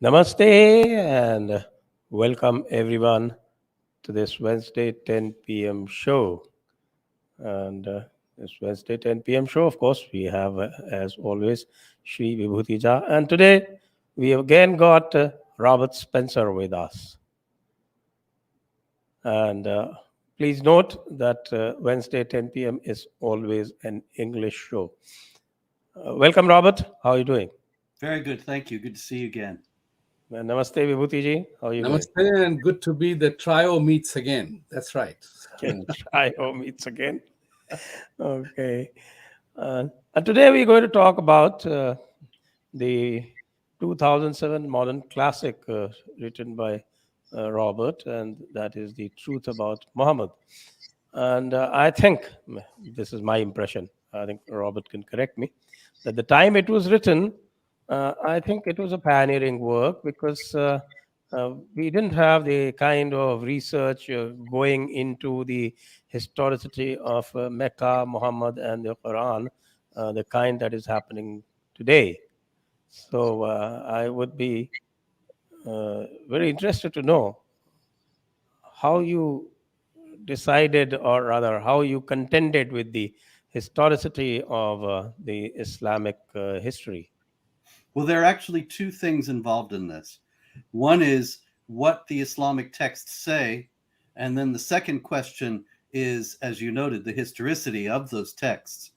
Namaste and welcome everyone to this Wednesday 10 p.m. show. And this Wednesday 10 p.m. show, of course, we have, as always, Shri Vibhuti Ja. And today we have again got Robert Spencer with us. And please note that Wednesday 10 p.m. is always an English show. Welcome, Robert. How are you doing? Very good. Thank you. Good to see you again. Namaste, Vibhuti Ji. How are you doing? Namaste, and good to be the trio meets again. That's right. Can try home meets again. Okay. And today we're going to talk about the 2007 modern classic written by Robert, and that is The Truth About Muhammad. And I think, this is my impression, I think Robert can correct me, that the time it was written, I think it was a pioneering work because we didn't have the kind of research going into the historicity of Mecca, Muhammad, and the Quran, the kind that is happening today. So I would be very interested to know how you decided, or rather, how you contended with the historicity of the Islamic history. Well, there are actually two things involved in this. One is what the Islamic texts say, and then the second question is, as you noted, the historicity of those texts.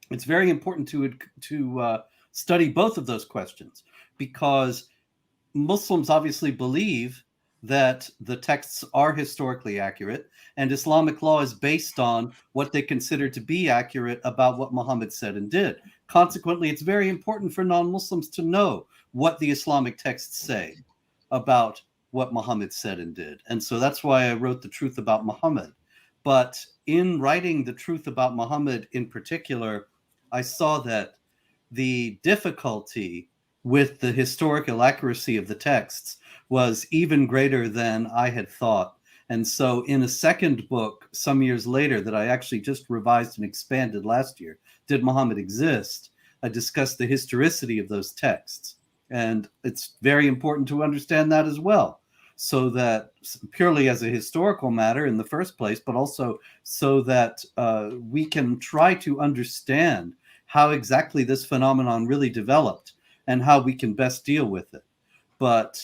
It's very important to study both of those questions because Muslims obviously believe that the texts are historically accurate, and Islamic law is based on what they consider to be accurate about what Muhammad said and did. Consequently, it's very important for non-Muslims to know what the Islamic texts say about what Muhammad said and did. And so that's why I wrote The Truth About Muhammad. But in writing The Truth About Muhammad in particular, I saw that the difficulty with the historical accuracy of the texts was even greater than I had thought. And so in a second book, some years later, that I actually just revised and expanded last year, Did Muhammad Exist?, I discussed the historicity of those texts. And it's very important to understand that as well, so that purely as a historical matter in the first place, but also so that we can try to understand how exactly this phenomenon really developed and how we can best deal with it. But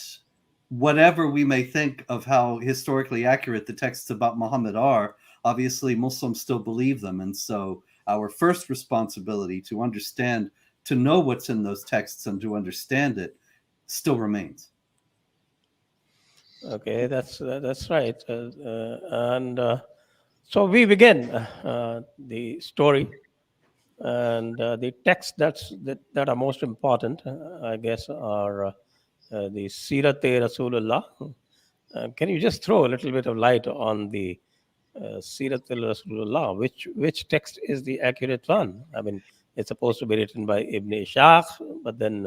whatever we may think of how historically accurate the texts about Muhammad are, obviously Muslims still believe them. And so our first responsibility to understand, to know what's in those texts and to understand it still remains. Okay, that's right. And so we begin the story, and the texts that are most important, I guess, are the Seerat-E-Rasulullah. Can you just throw a little bit of light on the Seerat-E-Rasulullah? Which text is the accurate one? I mean, it's supposed to be written by Ibn Ishaq, but then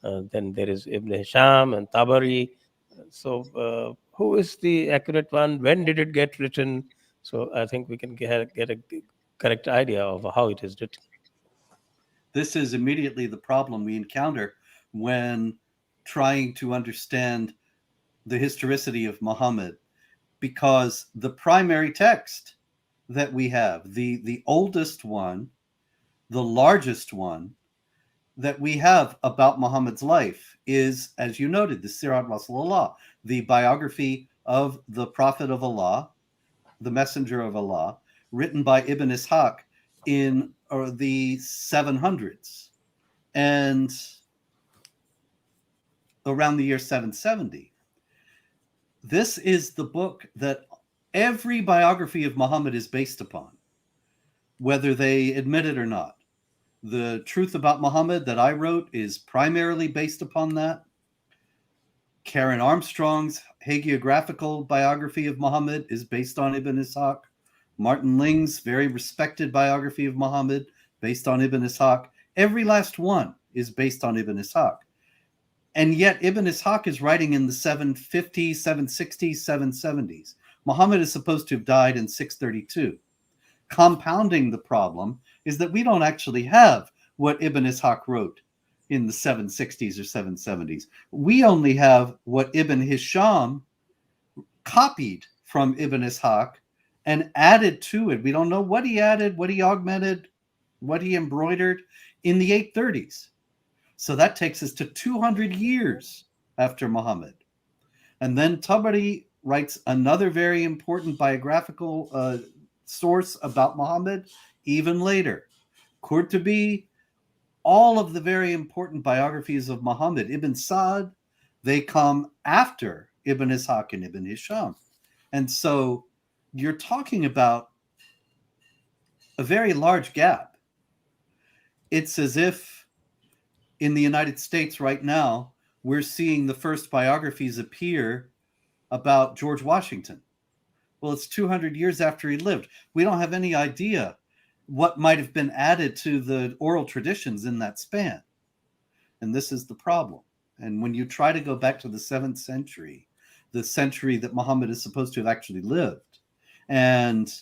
there is Ibn Hisham and Tabari. So who is the accurate one? When did it get written? So I think we can get a correct idea of how it is written. This is immediately the problem we encounter when trying to understand the historicity of Muhammad, because the primary text that we have, the oldest one, the largest one that we have about Muhammad's life is, as you noted, the Seerat-E-Rasulullah, the biography of the Prophet of Allah, the Messenger of Allah, written by Ibn Ishaq in the 700s and around the year 770. This is the book that every biography of Muhammad is based upon, whether they admit it or not. The Truth About Muhammad that I wrote is primarily based upon that. Karen Armstrong's hagiographical biography of Muhammad is based on Ibn Ishaq. Martin Ling's very respected biography of Muhammad, based on Ibn Ishaq. Every last one is based on Ibn Ishaq. And yet Ibn Ishaq is writing in the 750s, 760s, 770s. Muhammad is supposed to have died in 632. Compounding the problem is that we don't actually have what Ibn Ishaq wrote in the 760s or 770s. We only have what Ibn Hisham copied from Ibn Ishaq and added to it. We don't know what he added, what he augmented, what he embroidered in the 830s. So that takes us to 200 years after Muhammad. And then Tabari writes another very important biographical source about Muhammad even later. Qurtubi, all of the very important biographies of Muhammad, Ibn Sa'd, they come after Ibn Ishaq and Ibn Hisham. And so you're talking about a very large gap. It's as if in the United States right now, we're seeing the first biographies appear about George Washington. Well, it's 200 years after he lived. We don't have any idea what might have been added to the oral traditions in that span. And this is the problem. And when you try to go back to the 7th century, the century that Muhammad is supposed to have actually lived, and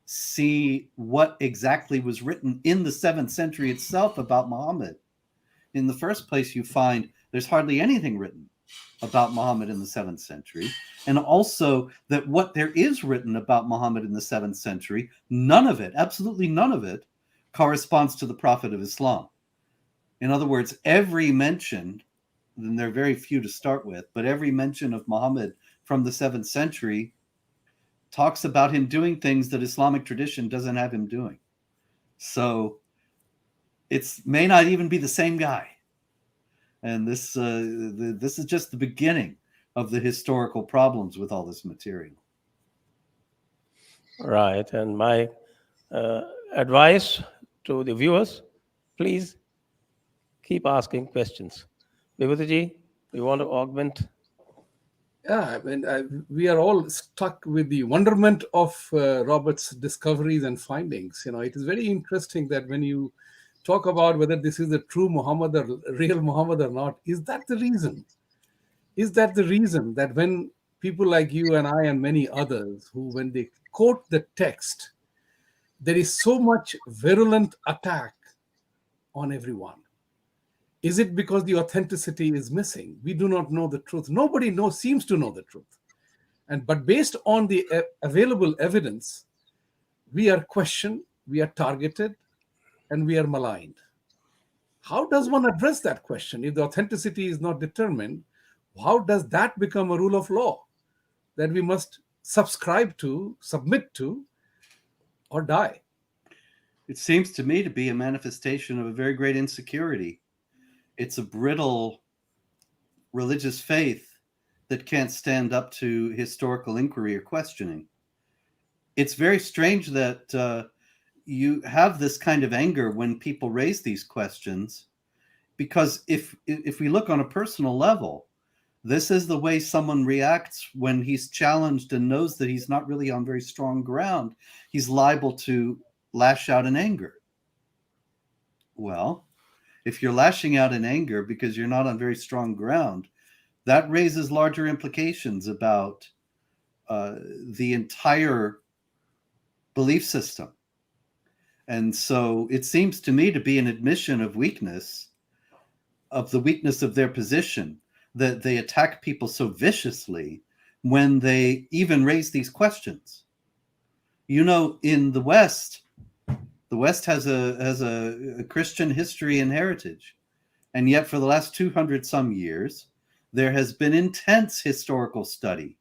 see what exactly was written in the 7th century itself about Muhammad, in the first place, you find there's hardly anything written about Muhammad in the 7th century. And also that what there is written about Muhammad in the 7th century, none of it, absolutely none of it, corresponds to the Prophet of Islam. In other words, every mention, and there are very few to start with, but every mention of Muhammad from the 7th century talks about him doing things that Islamic tradition doesn't have him doing. So it may not even be the same guy. And this is just the beginning of the historical problems with all this material. Right. And my advice to the viewers, please keep asking questions. Vibhuti, you want to augment? Yeah, I mean, we are all stuck with the wonderment of Robert's discoveries and findings. You know, it is very interesting that when you talk about whether this is the true Muhammad or real Muhammad or not, is that the reason? Is that the reason that when people like you and I and many others who, when they quote the text, there is so much virulent attack on everyone? Is it because the authenticity is missing? We do not know the truth. Nobody seems to know the truth. But based on the available evidence, we are questioned, we are targeted, and we are maligned. How does one address that question? If the authenticity is not determined, how does that become a rule of law that we must subscribe to, submit to, or die? It seems to me to be a manifestation of a very great insecurity. It's a brittle religious faith that can't stand up to historical inquiry or questioning. It's very strange that you have this kind of anger when people raise these questions, because if we look on a personal level, this is the way someone reacts when he's challenged and knows that he's not really on very strong ground. He's liable to lash out in anger. Well, if you're lashing out in anger because you're not on very strong ground, that raises larger implications about the entire belief system. And so it seems to me to be an admission of weakness, of the weakness of their position, that they attack people so viciously when they even raise these questions. You know, in the West has a Christian history and heritage. And yet for the last 200 some years, there has been intense historical study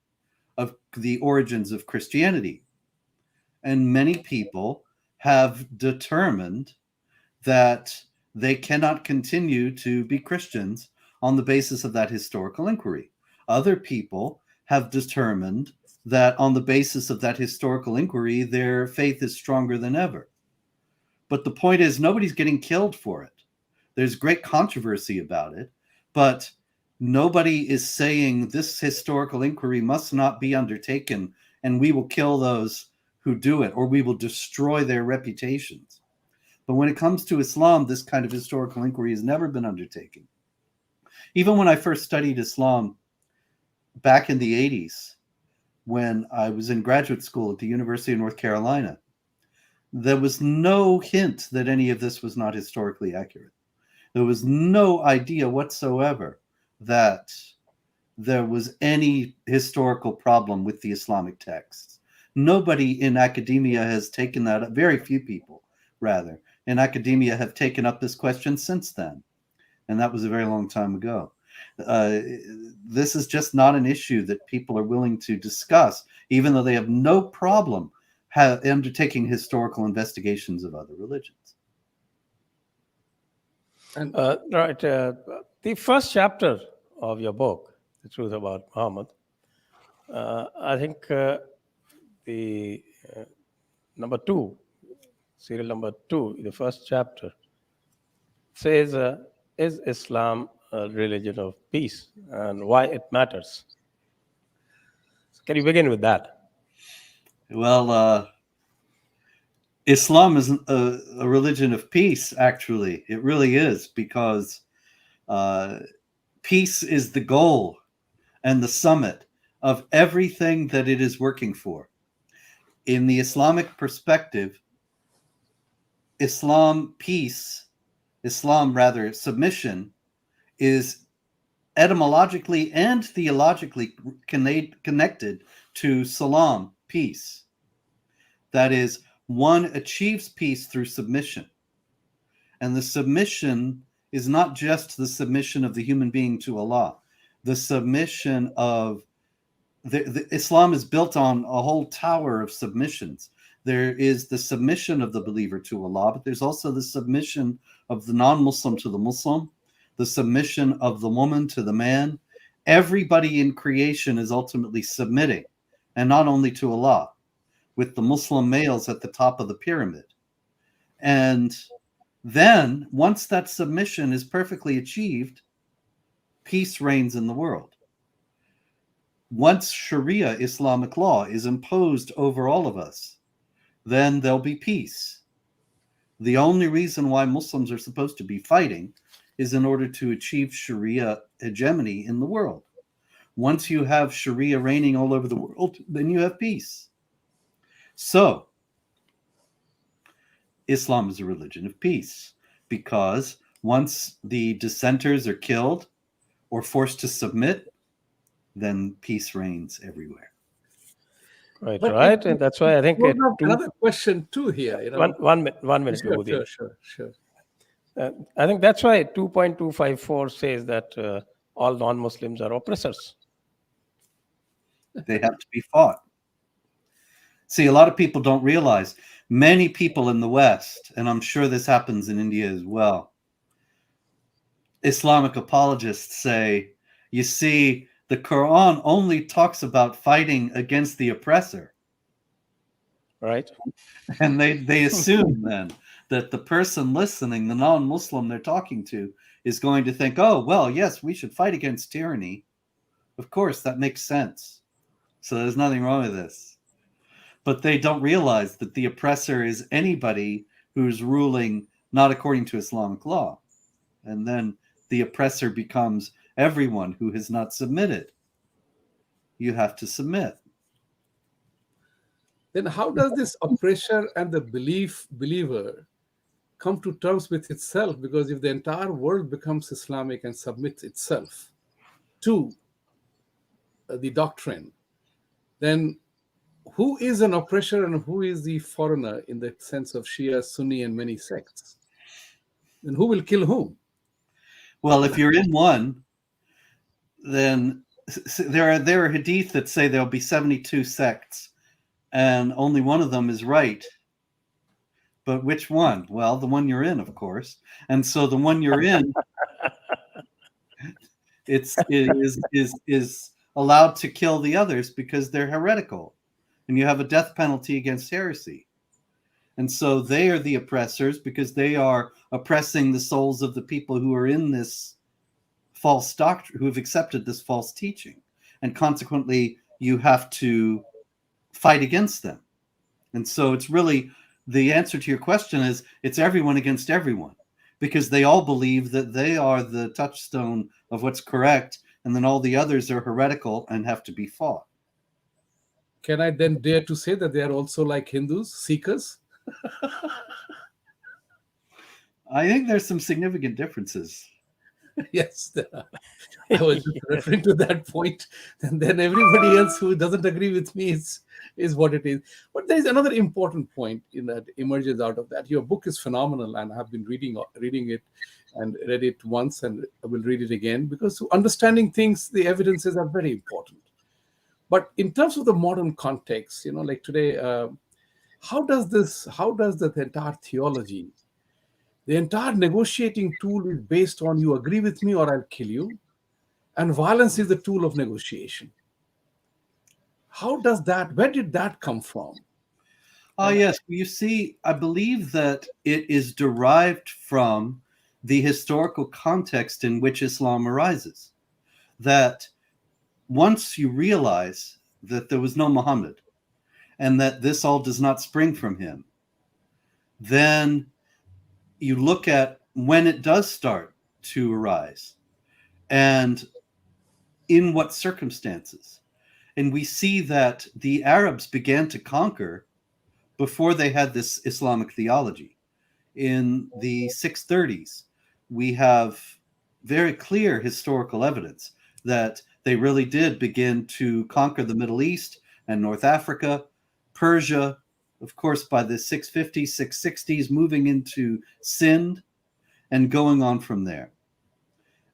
of the origins of Christianity. And many people have determined that they cannot continue to be Christians on the basis of that historical inquiry. Other people have determined that on the basis of that historical inquiry, their faith is stronger than ever. But the point is, nobody's getting killed for it. There's great controversy about it, but nobody is saying this historical inquiry must not be undertaken and we will kill those who do it, or we will destroy their reputations. But when it comes to Islam, this kind of historical inquiry has never been undertaken. Even when I first studied Islam back in the 80s, when I was in graduate school at the University of North Carolina, there was no hint that any of this was not historically accurate. There was no idea whatsoever that there was any historical problem with the Islamic texts. Nobody in academia has taken that up. Very few people, rather, in academia have taken up this question since then. And that was a very long time ago. This is just not an issue that people are willing to discuss, even though they have no problem undertaking historical investigations of other religions. And Right. The first chapter of your book, The Truth About Muhammad, I think the number 2, serial number 2, the first chapter, says, is Islam a religion of peace and why it matters? So can you begin with that? Well, Islam is a religion of peace, actually. It really is, because peace is the goal and the summit of everything that it is working for. In the Islamic perspective, submission, is etymologically and theologically connected to salam, peace. That is, one achieves peace through submission. And the submission is not just the submission of the human being to Allah. The submission of Islam is built on a whole tower of submissions. There is the submission of the believer to Allah, but there's also the submission of the non-Muslim to the Muslim, the submission of the woman to the man. Everybody in creation is ultimately submitting, and not only to Allah, with the Muslim males at the top of the pyramid. And then, once that submission is perfectly achieved, peace reigns in the world. Once Sharia Islamic law is imposed over all of us, then there'll be peace. The only reason why Muslims are supposed to be fighting is in order to achieve Sharia hegemony in the world. Once you have Sharia reigning all over the world, then you have peace. So, Islam is a religion of peace, because once the dissenters are killed or forced to submit, then peace reigns everywhere. Right, but right. And that's why I think another question too here. one minute, Sure, Vibhuti. sure. I think that's why 2.254 says that all non-Muslims are oppressors. They have to be fought. See, a lot of people don't realize, many people in the West, and I'm sure this happens in India as well, Islamic apologists say, you see, the Quran only talks about fighting against the oppressor. Right. And they assume then that the person listening, the non-Muslim they're talking to, is going to think, oh, well, yes, we should fight against tyranny. Of course, that makes sense. So there's nothing wrong with this. But they don't realize that the oppressor is anybody who's ruling not according to Islamic law. And then the oppressor becomes everyone who has not submitted. You have to submit. Then how does this oppressor and the believer come to terms with itself? Because if the entire world becomes Islamic and submits itself to the doctrine, then who is an oppressor and who is the foreigner in the sense of Shia, Sunni, and many sects? And who will kill whom? Well, if you're in one, then there are hadith that say there'll be 72 sects, and only one of them is right. But which one? Well, the one you're in, of course. And so the one you're in, is allowed to kill the others because they're heretical, and you have a death penalty against heresy. And so they are the oppressors because they are oppressing the souls of the people who are in this false doctrine, who have accepted this false teaching. And consequently, you have to fight against them. And so it's really, the answer to your question is, it's everyone against everyone, because they all believe that they are the touchstone of what's correct, and then all the others are heretical and have to be fought. Can I then dare to say that they are also like Hindus, seekers? I think there's some significant differences. Yes, I was just referring to that point. And then everybody else who doesn't agree with me is what it is. But there is another important point in that emerges out of that. Your book is phenomenal, and I've been reading it and read it once, and I will read it again, because understanding things, the evidences are very important. But in terms of the modern context, like today, how does the entire theology, the entire negotiating tool is based on you agree with me or I'll kill you, and violence is the tool of negotiation. Where did that come from? Yes. You see, I believe that it is derived from the historical context in which Islam arises. That once you realize that there was no Muhammad and that this all does not spring from him, then you look at when it does start to arise and in what circumstances. And we see that the Arabs began to conquer before they had this Islamic theology. In the 630s, we have very clear historical evidence that they really did begin to conquer the Middle East and North Africa, Persia, of course, by the 650s, 660s, moving into Sind and going on from there.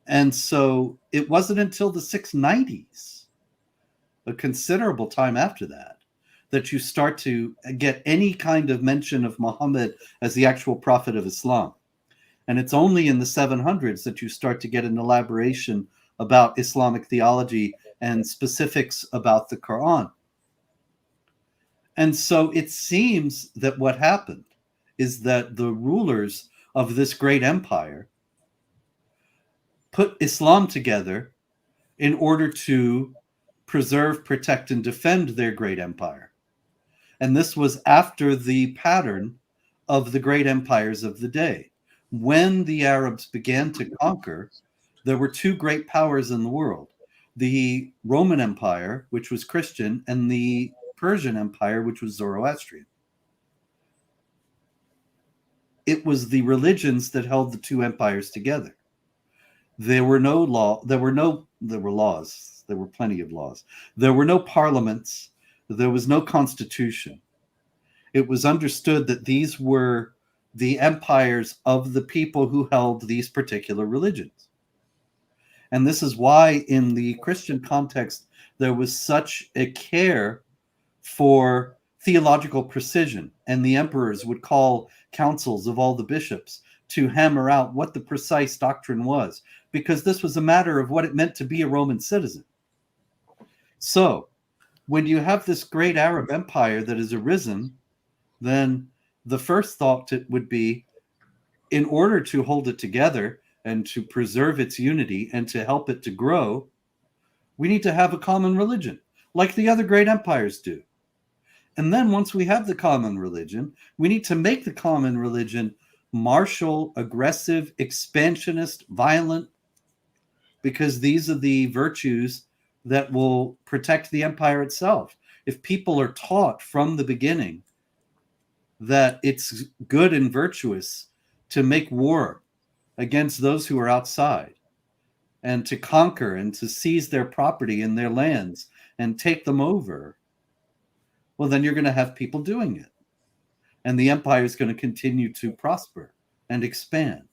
And so it wasn't until the 690s, a considerable time after that, that you start to get any kind of mention of Muhammad as the actual prophet of Islam. And it's only in the 700s that you start to get an elaboration about Islamic theology and specifics about the Quran. And so it seems that what happened is that the rulers of this great empire put Islam together in order to preserve, protect, and defend their great empire. And this was after the pattern of the great empires of the day. When the Arabs began to conquer, there were two great powers in the world: the Roman Empire, which was Christian, and the Persian Empire, which was Zoroastrian. It was the religions that held the two empires together. There were laws. There were plenty of laws. There were no parliaments. There was no constitution. It was understood that these were the empires of the people who held these particular religions. And this is why in the Christian context, there was such a care for theological precision, and the emperors would call councils of all the bishops to hammer out what the precise doctrine was, because this was a matter of what it meant to be a Roman citizen. So when you have this great Arab empire that has arisen, then the first thought would be, in order to hold it together and to preserve its unity and to help it to grow, we need to have a common religion, like the other great empires do. And then once we have the common religion, we need to make the common religion martial, aggressive, expansionist, violent, because these are the virtues that will protect the empire itself. If people are taught from the beginning that it's good and virtuous to make war against those who are outside and to conquer and to seize their property and their lands and take them over, well, then you're going to have people doing it. And the empire is going to continue to prosper and expand.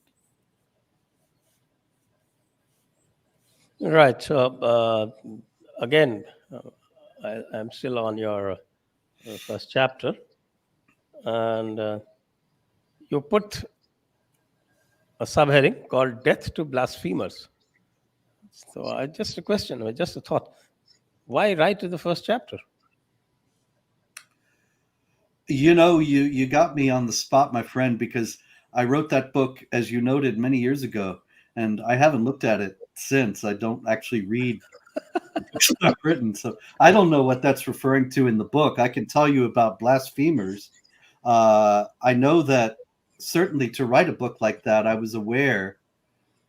Right. So, again, I'm still on your first chapter. And you put a subheading called Death to Blasphemers. So, just a question, just a thought. Why right to the first chapter? You got me on the spot, my friend, because I wrote that book, as you noted, many years ago, and I haven't looked at it since. I don't actually read books I've written, so I don't know what that's referring to in the book. I can tell you about blasphemers. I know that certainly to write a book like that, I was aware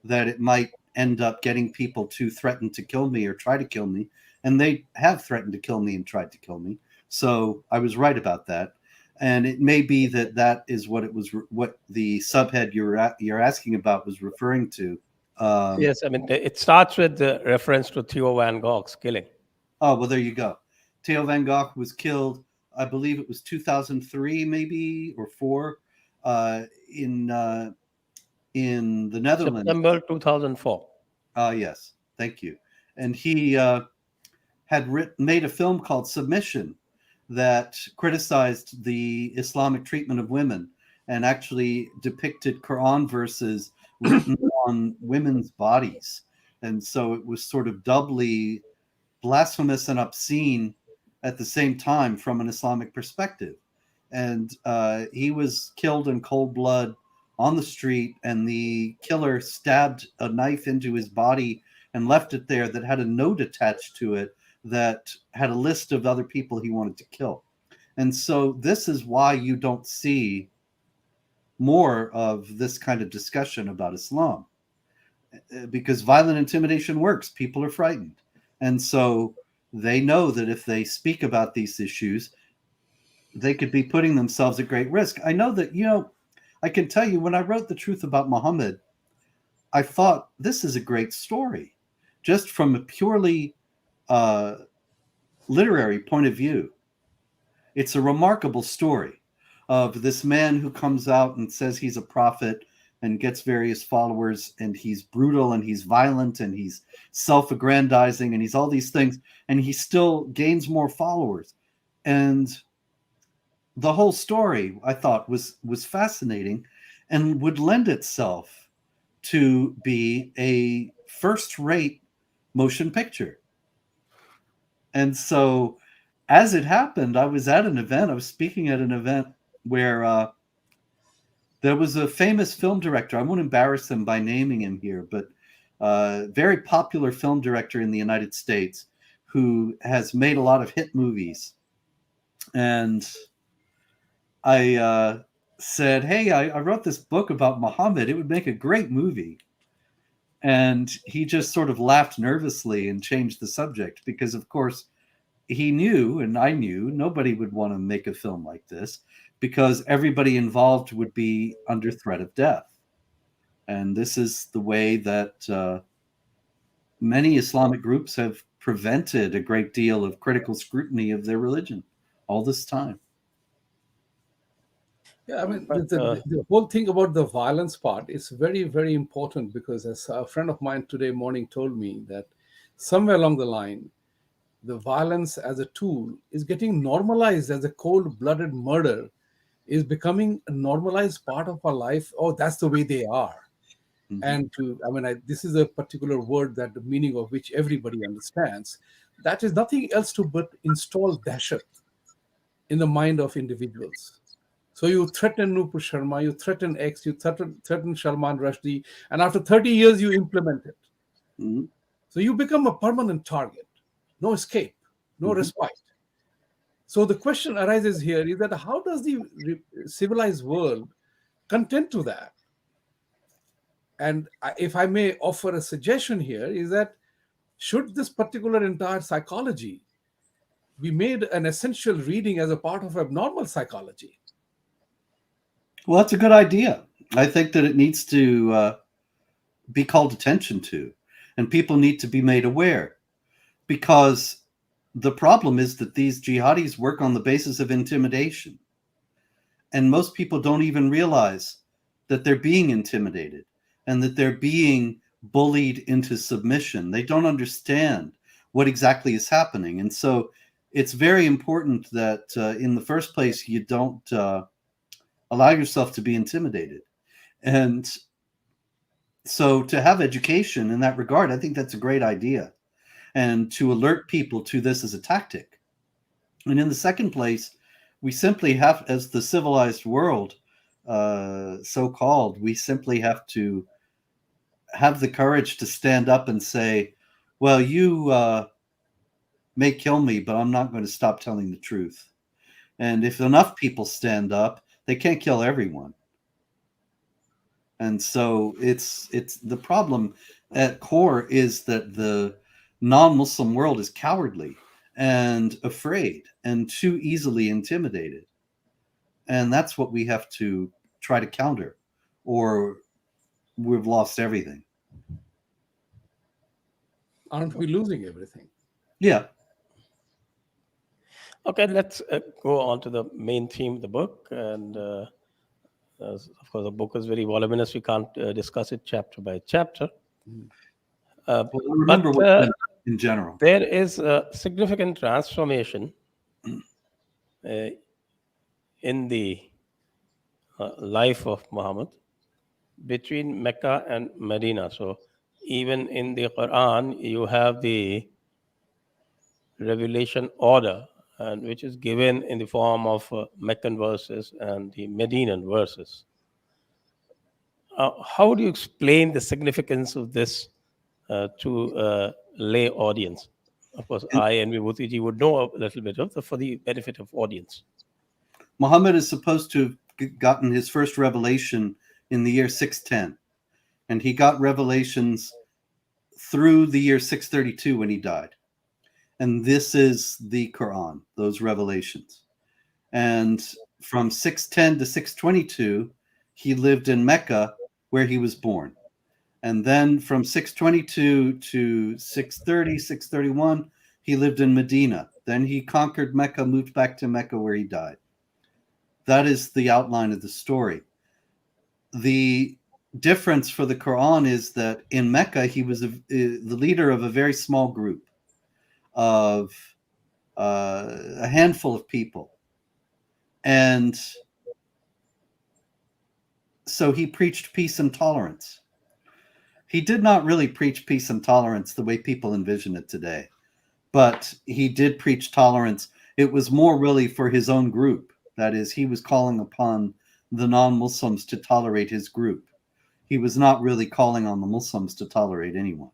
that it might end up getting people to threaten to kill me or try to kill me, and they have threatened to kill me and tried to kill me. So I was right about that. And it may be that that is what it was, what the subhead you're asking about was referring to. Yes, I mean, it starts with the reference to Theo Van Gogh's killing. Oh, well, there you go. Theo Van Gogh was killed, I believe it was 2003, maybe, or four, in the Netherlands. September 2004. Yes, thank you. And he had made a film called Submission that criticized the Islamic treatment of women and actually depicted Quran verses written on women's bodies. And so it was sort of doubly blasphemous and obscene at the same time from an Islamic perspective. And he was killed in cold blood on the street, and the killer stabbed a knife into his body and left it there that had a note attached to it that had a list of other people he wanted to kill. And so this is why you don't see more of this kind of discussion about Islam, because violent intimidation works. People are frightened. And so they know that if they speak about these issues, they could be putting themselves at great risk. I know that, I can tell you, when I wrote The Truth About Muhammad, I thought this is a great story, just from a purely literary point of view. It's a remarkable story of this man who comes out and says he's a prophet and gets various followers, and he's brutal and he's violent and he's self-aggrandizing and he's all these things, and he still gains more followers. And the whole story, I thought, was fascinating and would lend itself to be a first-rate motion picture. And so as it happened, I was speaking at an event where there was a famous film director. I won't embarrass him by naming him here, but very popular film director in the United States who has made a lot of hit movies. And I said, hey, I wrote this book about Muhammad. It would make a great movie. And he just sort of laughed nervously and changed the subject because, of course, he knew, and I knew, nobody would want to make a film like this because everybody involved would be under threat of death. And this is the way that many Islamic groups have prevented a great deal of critical scrutiny of their religion all this time. Yeah, I mean, the whole thing about the violence part is very, very important because, as a friend of mine today morning told me, that somewhere along the line, the violence as a tool is getting normalized as a cold-blooded murder is becoming a normalized part of our life. Oh, that's the way they are. Mm-hmm. And this is a particular word that the meaning of which everybody understands. That is nothing else to but install dahshat in the mind of individuals. So you threaten Nupur Sharma, you threaten X, you threaten Salman Rushdie, and after 30 years you implement it. Mm-hmm. So you become a permanent target. No escape, no mm-hmm. respite. So the question arises here is that how does the civilized world contend to that? And if I may offer a suggestion here, is that should this particular entire psychology be made an essential reading as a part of abnormal psychology? Well, that's a good idea. I think that it needs to be called attention to, and people need to be made aware, because the problem is that these jihadis work on the basis of intimidation, and most people don't even realize that they're being intimidated and that they're being bullied into submission. They don't understand what exactly is happening. And so it's very important that in the first place, you don't allow yourself to be intimidated. And so to have education in that regard, I think that's a great idea. And to alert people to this as a tactic. And in the second place, we simply have, as the civilized world, so-called, we simply have to have the courage to stand up and say, well, you may kill me, but I'm not going to stop telling the truth. And if enough people stand up, they can't kill everyone. And so it's the problem at core is that the non-Muslim world is cowardly and afraid and too easily intimidated. And that's what we have to try to counter, or we've lost everything. Aren't we losing everything? Yeah. Okay, let's go on to the main theme of the book. And of course, the book is very voluminous. We can't discuss it chapter by chapter. Well, remember But what in general. there is a significant transformation in the life of Muhammad between Mecca and Medina. So even in the Quran, you have the revelation order, and which is given in the form of Meccan verses and the Medinan verses. How do you explain the significance of this to a lay audience? Of course, I and Vibhuti would know a little bit of for the benefit of audience. Muhammad is supposed to have gotten his first revelation in the year 610, and he got revelations through the year 632 when he died. And this is the Quran, those revelations. And from 610 to 622, he lived in Mecca, where he was born. And then from 622 to 630, 631, he lived in Medina. Then he conquered Mecca, moved back to Mecca, where he died. That is the outline of the story. The difference for the Quran is that in Mecca, he was the leader of a very small group of a handful of people. And so he preached peace and tolerance. He did not really preach peace and tolerance the way people envision it today, but he did preach tolerance. It was more really for his own group. That is, he was calling upon the non-Muslims to tolerate his group. He was not really calling on the Muslims to tolerate anyone.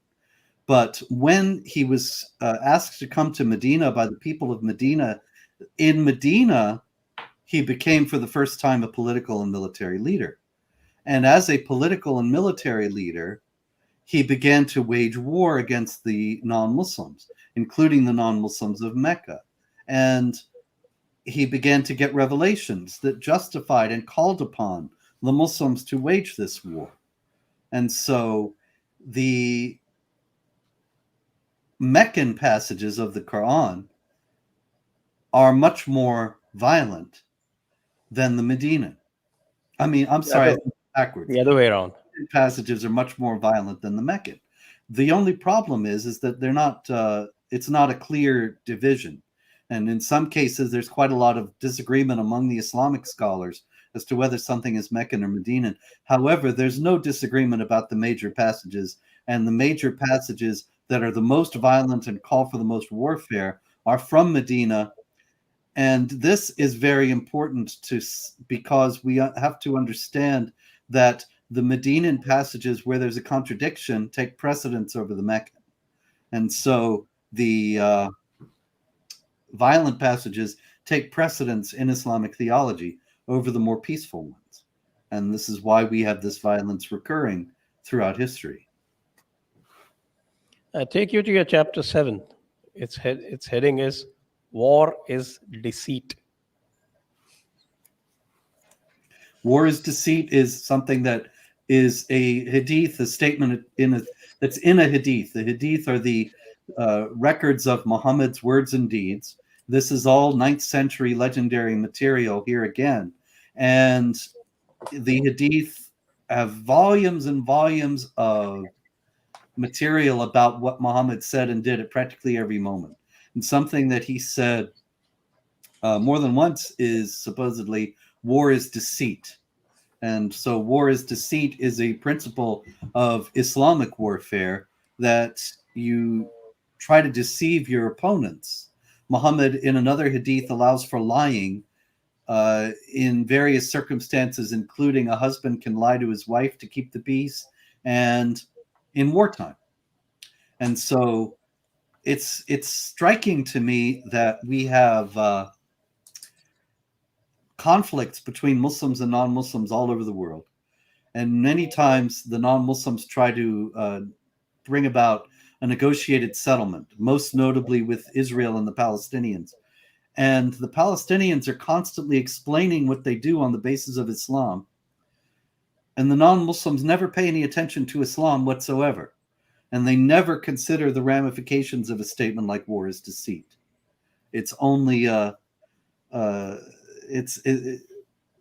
But when he was asked to come to Medina by the people of Medina, in Medina, he became for the first time a political and military leader. And as a political and military leader, he began to wage war against the non-Muslims, including the non-Muslims of Mecca. And he began to get revelations that justified and called upon the Muslims to wage this war. And so the Meccan passages of the Quran are much more violent than the Medinan. I mean, I'm sorry, backwards. The other way around. Passages are much more violent than the Meccan. The only problem is that they're not. It's not a clear division, and in some cases, there's quite a lot of disagreement among the Islamic scholars as to whether something is Meccan or Medinan. However, there's no disagreement about the major passages, and the major passages that are the most violent and call for the most warfare are from Medina. And this is very important because we have to understand that the Medinan passages where there's a contradiction take precedence over the Meccan. And so the violent passages take precedence in Islamic theology over the more peaceful ones. And this is why we have this violence recurring throughout history. I take you to your chapter 7. Its heading is War is Deceit. War is Deceit is something that is a hadith, a statement that's in a hadith. The hadith are the records of Muhammad's words and deeds. This is all 9th century legendary material here again. And the hadith have volumes and volumes of material about what Muhammad said and did at practically every moment. And something that he said more than once is supposedly war is deceit. And so war is deceit is a principle of Islamic warfare that you try to deceive your opponents. Muhammad, in another hadith, allows for lying in various circumstances, including a husband can lie to his wife to keep the peace, and in wartime. And so it's striking to me that we have conflicts between Muslims and non-Muslims all over the world. And many times the non-Muslims try to bring about a negotiated settlement, most notably with Israel and the Palestinians. And the Palestinians are constantly explaining what they do on the basis of Islam. And the non-Muslims never pay any attention to Islam whatsoever. And they never consider the ramifications of a statement like war is deceit. It's only the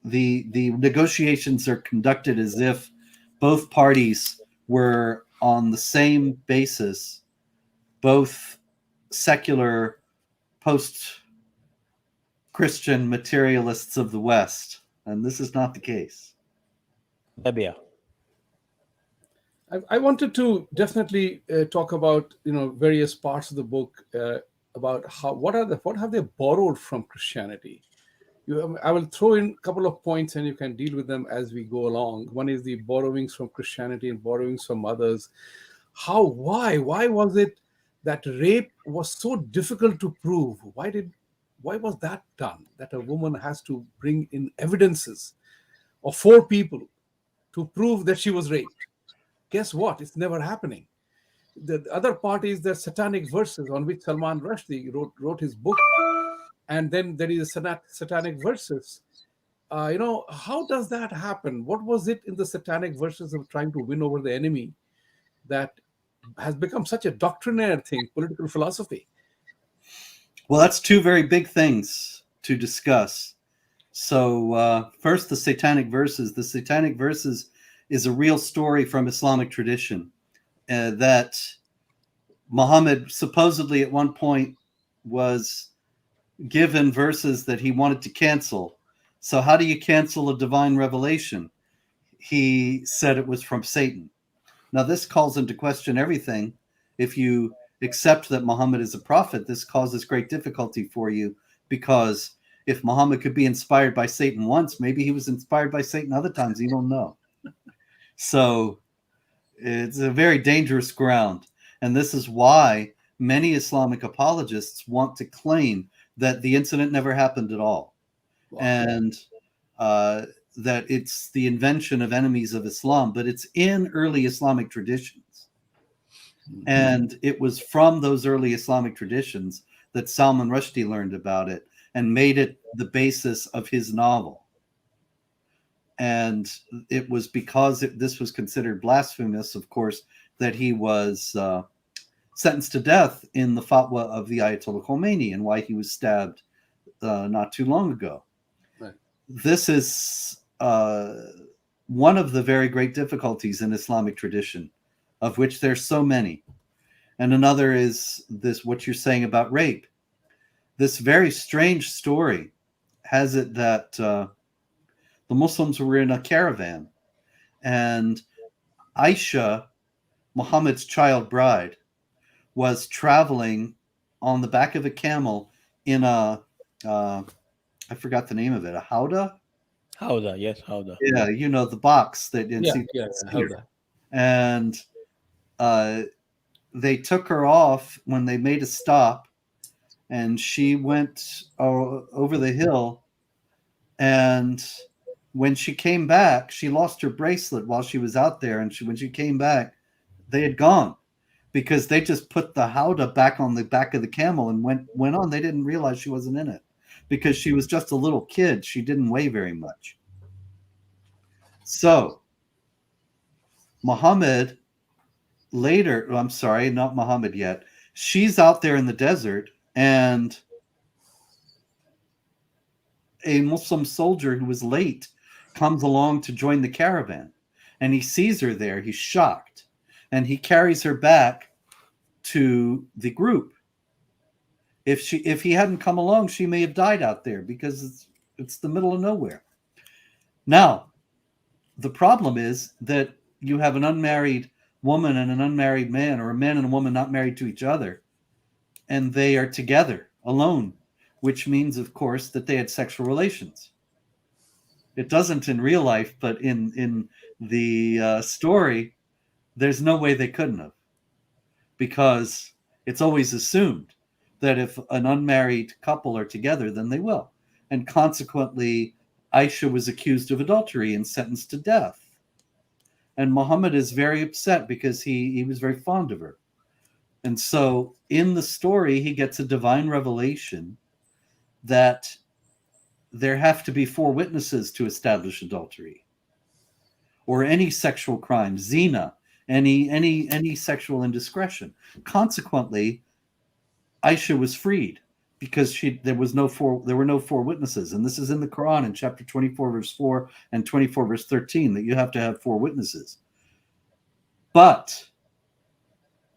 negotiations are conducted as if both parties were on the same basis, both secular post-Christian materialists of the West, and this is not the case. Libya. I wanted to definitely talk about various parts of the book about what have they borrowed from Christianity. I will throw in a couple of points and you can deal with them as we go along. One is the borrowings from Christianity and borrowings from others. Why was it that rape was so difficult to prove? Why was that done? That a woman has to bring in evidences of 4 people to prove that she was raped. Guess what? It's never happening. The other part is the Satanic verses on which Salman Rushdie wrote his book. And then there is Satanic verses. How does that happen? What was it in the Satanic verses of trying to win over the enemy that has become such a doctrinaire thing, political philosophy? Well, that's 2 very big things to discuss. So first, the Satanic verses. The Satanic verses is a real story from Islamic tradition that Muhammad supposedly at one point was given verses that he wanted to cancel. So how do you cancel a divine revelation? He said it was from Satan. Now this calls into question everything. If you accept that Muhammad is a prophet, this causes great difficulty for you, because if Muhammad could be inspired by Satan once, maybe he was inspired by Satan other times. You don't know. So it's a very dangerous ground. And this is why many Islamic apologists want to claim that the incident never happened at all. Wow. And that it's the invention of enemies of Islam, but it's in early Islamic traditions. Mm-hmm. And it was from those early Islamic traditions that Salman Rushdie learned about it and made it the basis of his novel. And it was because this was considered blasphemous, of course, that he was sentenced to death in the fatwa of the Ayatollah Khomeini, and why he was stabbed not too long ago. Right. This is one of the very great difficulties in Islamic tradition, of which there's so many. And another is this, what you're saying about rape. This very strange story has it that the Muslims were in a caravan, and Aisha, Muhammad's child bride, was traveling on the back of a camel in a, I forgot the name of it, a howdah? Howdah, yes, howdah. Yeah, the box that howdah. And they took her off when they made a stop, and she went over the hill, and when she came back, she lost her bracelet while she was out there, and when she came back, they had gone, because they just put the howdah back on the back of the camel and went on. They didn't realize she wasn't in it, because she was just a little kid. She didn't weigh very much. So Muhammad later, I'm sorry, not Muhammad yet. She's out there in the desert, and a Muslim soldier who was late comes along to join the caravan, and he sees her there. He's shocked, and he carries her back to the group. If he hadn't come along, she may have died out there, because it's the middle of nowhere. Now, the problem is that you have an unmarried woman and an unmarried man, or a man and a woman not married to each other, and they are together alone, which means, of course, that they had sexual relations. It doesn't in real life, but in the story, there's no way they couldn't have, because it's always assumed that if an unmarried couple are together, then they will. And consequently, Aisha was accused of adultery and sentenced to death. And Muhammad is very upset, because he was very fond of her. And so in the story, he gets a divine revelation that there have to be 4 witnesses to establish adultery or any sexual crime, zina, any sexual indiscretion. Consequently, Aisha was freed because there were no 4 witnesses. And this is in the Quran in chapter 24 verse 4 and 24 verse 13, that you have to have 4 witnesses. But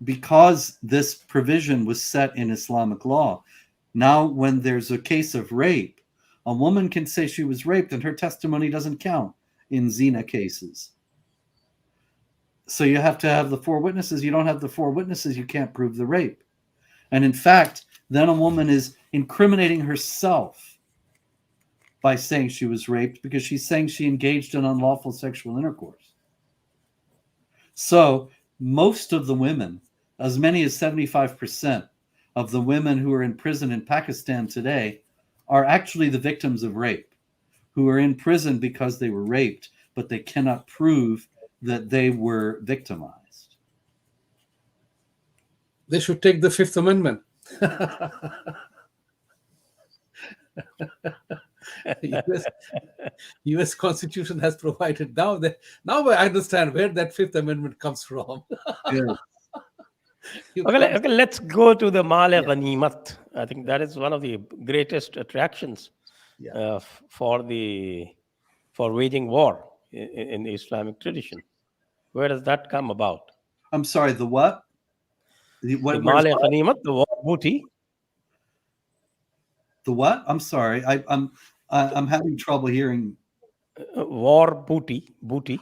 because this provision was set in Islamic law, now when there's a case of rape, a woman can say she was raped and her testimony doesn't count in zina cases. So you have to have the 4 witnesses. You don't have the 4 witnesses, you can't prove the rape. And in fact, then a woman is incriminating herself by saying she was raped, because she's saying she engaged in unlawful sexual intercourse. So most of the women, as many as 75% of the women who are in prison in Pakistan today, are actually the victims of rape, who are in prison because they were raped, but they cannot prove that they were victimized. They should take the Fifth Amendment. US Constitution has provided. Now I understand where that Fifth Amendment comes from. Yeah. Okay, let's go to the Maal-E-Ganeemat. I think that is one of the greatest attractions for waging war in the Islamic tradition. Where does that come about? I'm sorry, the what? The Maal-E-Ganeemat, the war booty. The what? I'm sorry. I'm having trouble hearing. War booty.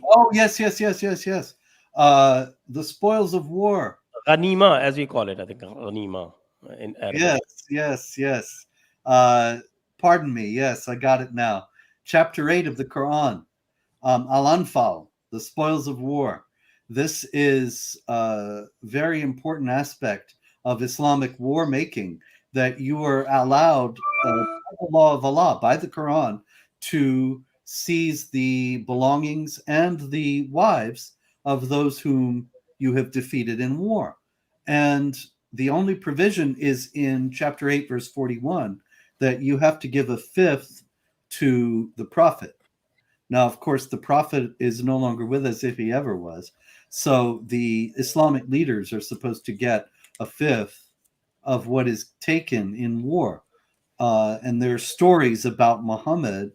Oh, yes. The spoils of war. Ghanima, as we call it, I think. Ghanima in Arabic. Yes. Pardon me. Yes, I got it now. Chapter 8 of the Quran. Al-Anfal, the spoils of war. This is a very important aspect of Islamic war making, that you are allowed, by the law of Allah, by the Quran, to seize the belongings and the wives of those whom you have defeated in war. And the only provision is in chapter 8, verse 41, that you have to give a fifth to the prophet. Now, of course, the prophet is no longer with us, if he ever was. So the Islamic leaders are supposed to get a fifth of what is taken in war. And there are stories about Muhammad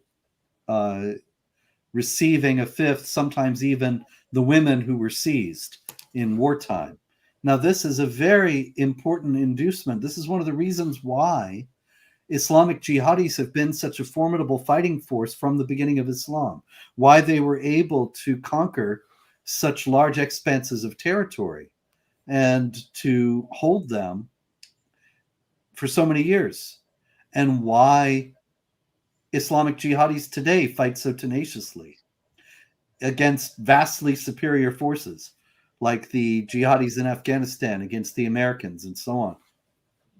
receiving a fifth, sometimes even the women who were seized in wartime. Now, this is a very important inducement. This is one of the reasons why Islamic jihadis have been such a formidable fighting force from the beginning of Islam, why they were able to conquer such large expanses of territory and to hold them for so many years, and why Islamic jihadis today fight so tenaciously against vastly superior forces like the jihadis in Afghanistan against the Americans and so on.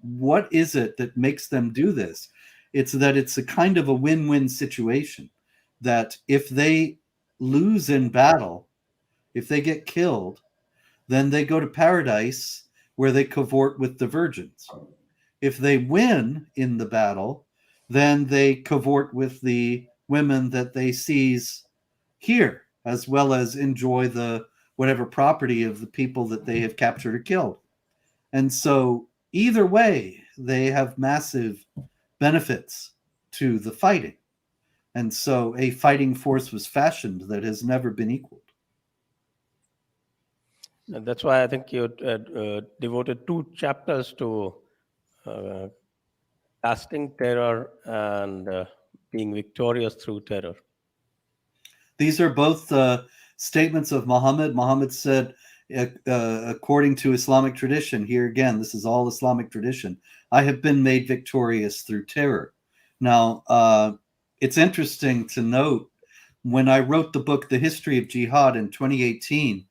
What is it that makes them do this? It's that it's a kind of a win-win situation, that if they lose in battle, if they get killed, then they go to paradise where they cavort with the virgins. If they win in the battle, then they cavort with the women that they seize here, as well as enjoy the whatever property of the people that they have captured or killed. And so either way, they have massive benefits to the fighting. And so a fighting force was fashioned that has never been equaled. And that's why I think you devoted 2 chapters to casting terror and being victorious through terror. These are both statements of Muhammad. Muhammad said, according to Islamic tradition, here again, this is all Islamic tradition, I have been made victorious through terror. Now, it's interesting to note, when I wrote the book, The History of Jihad, in 2018,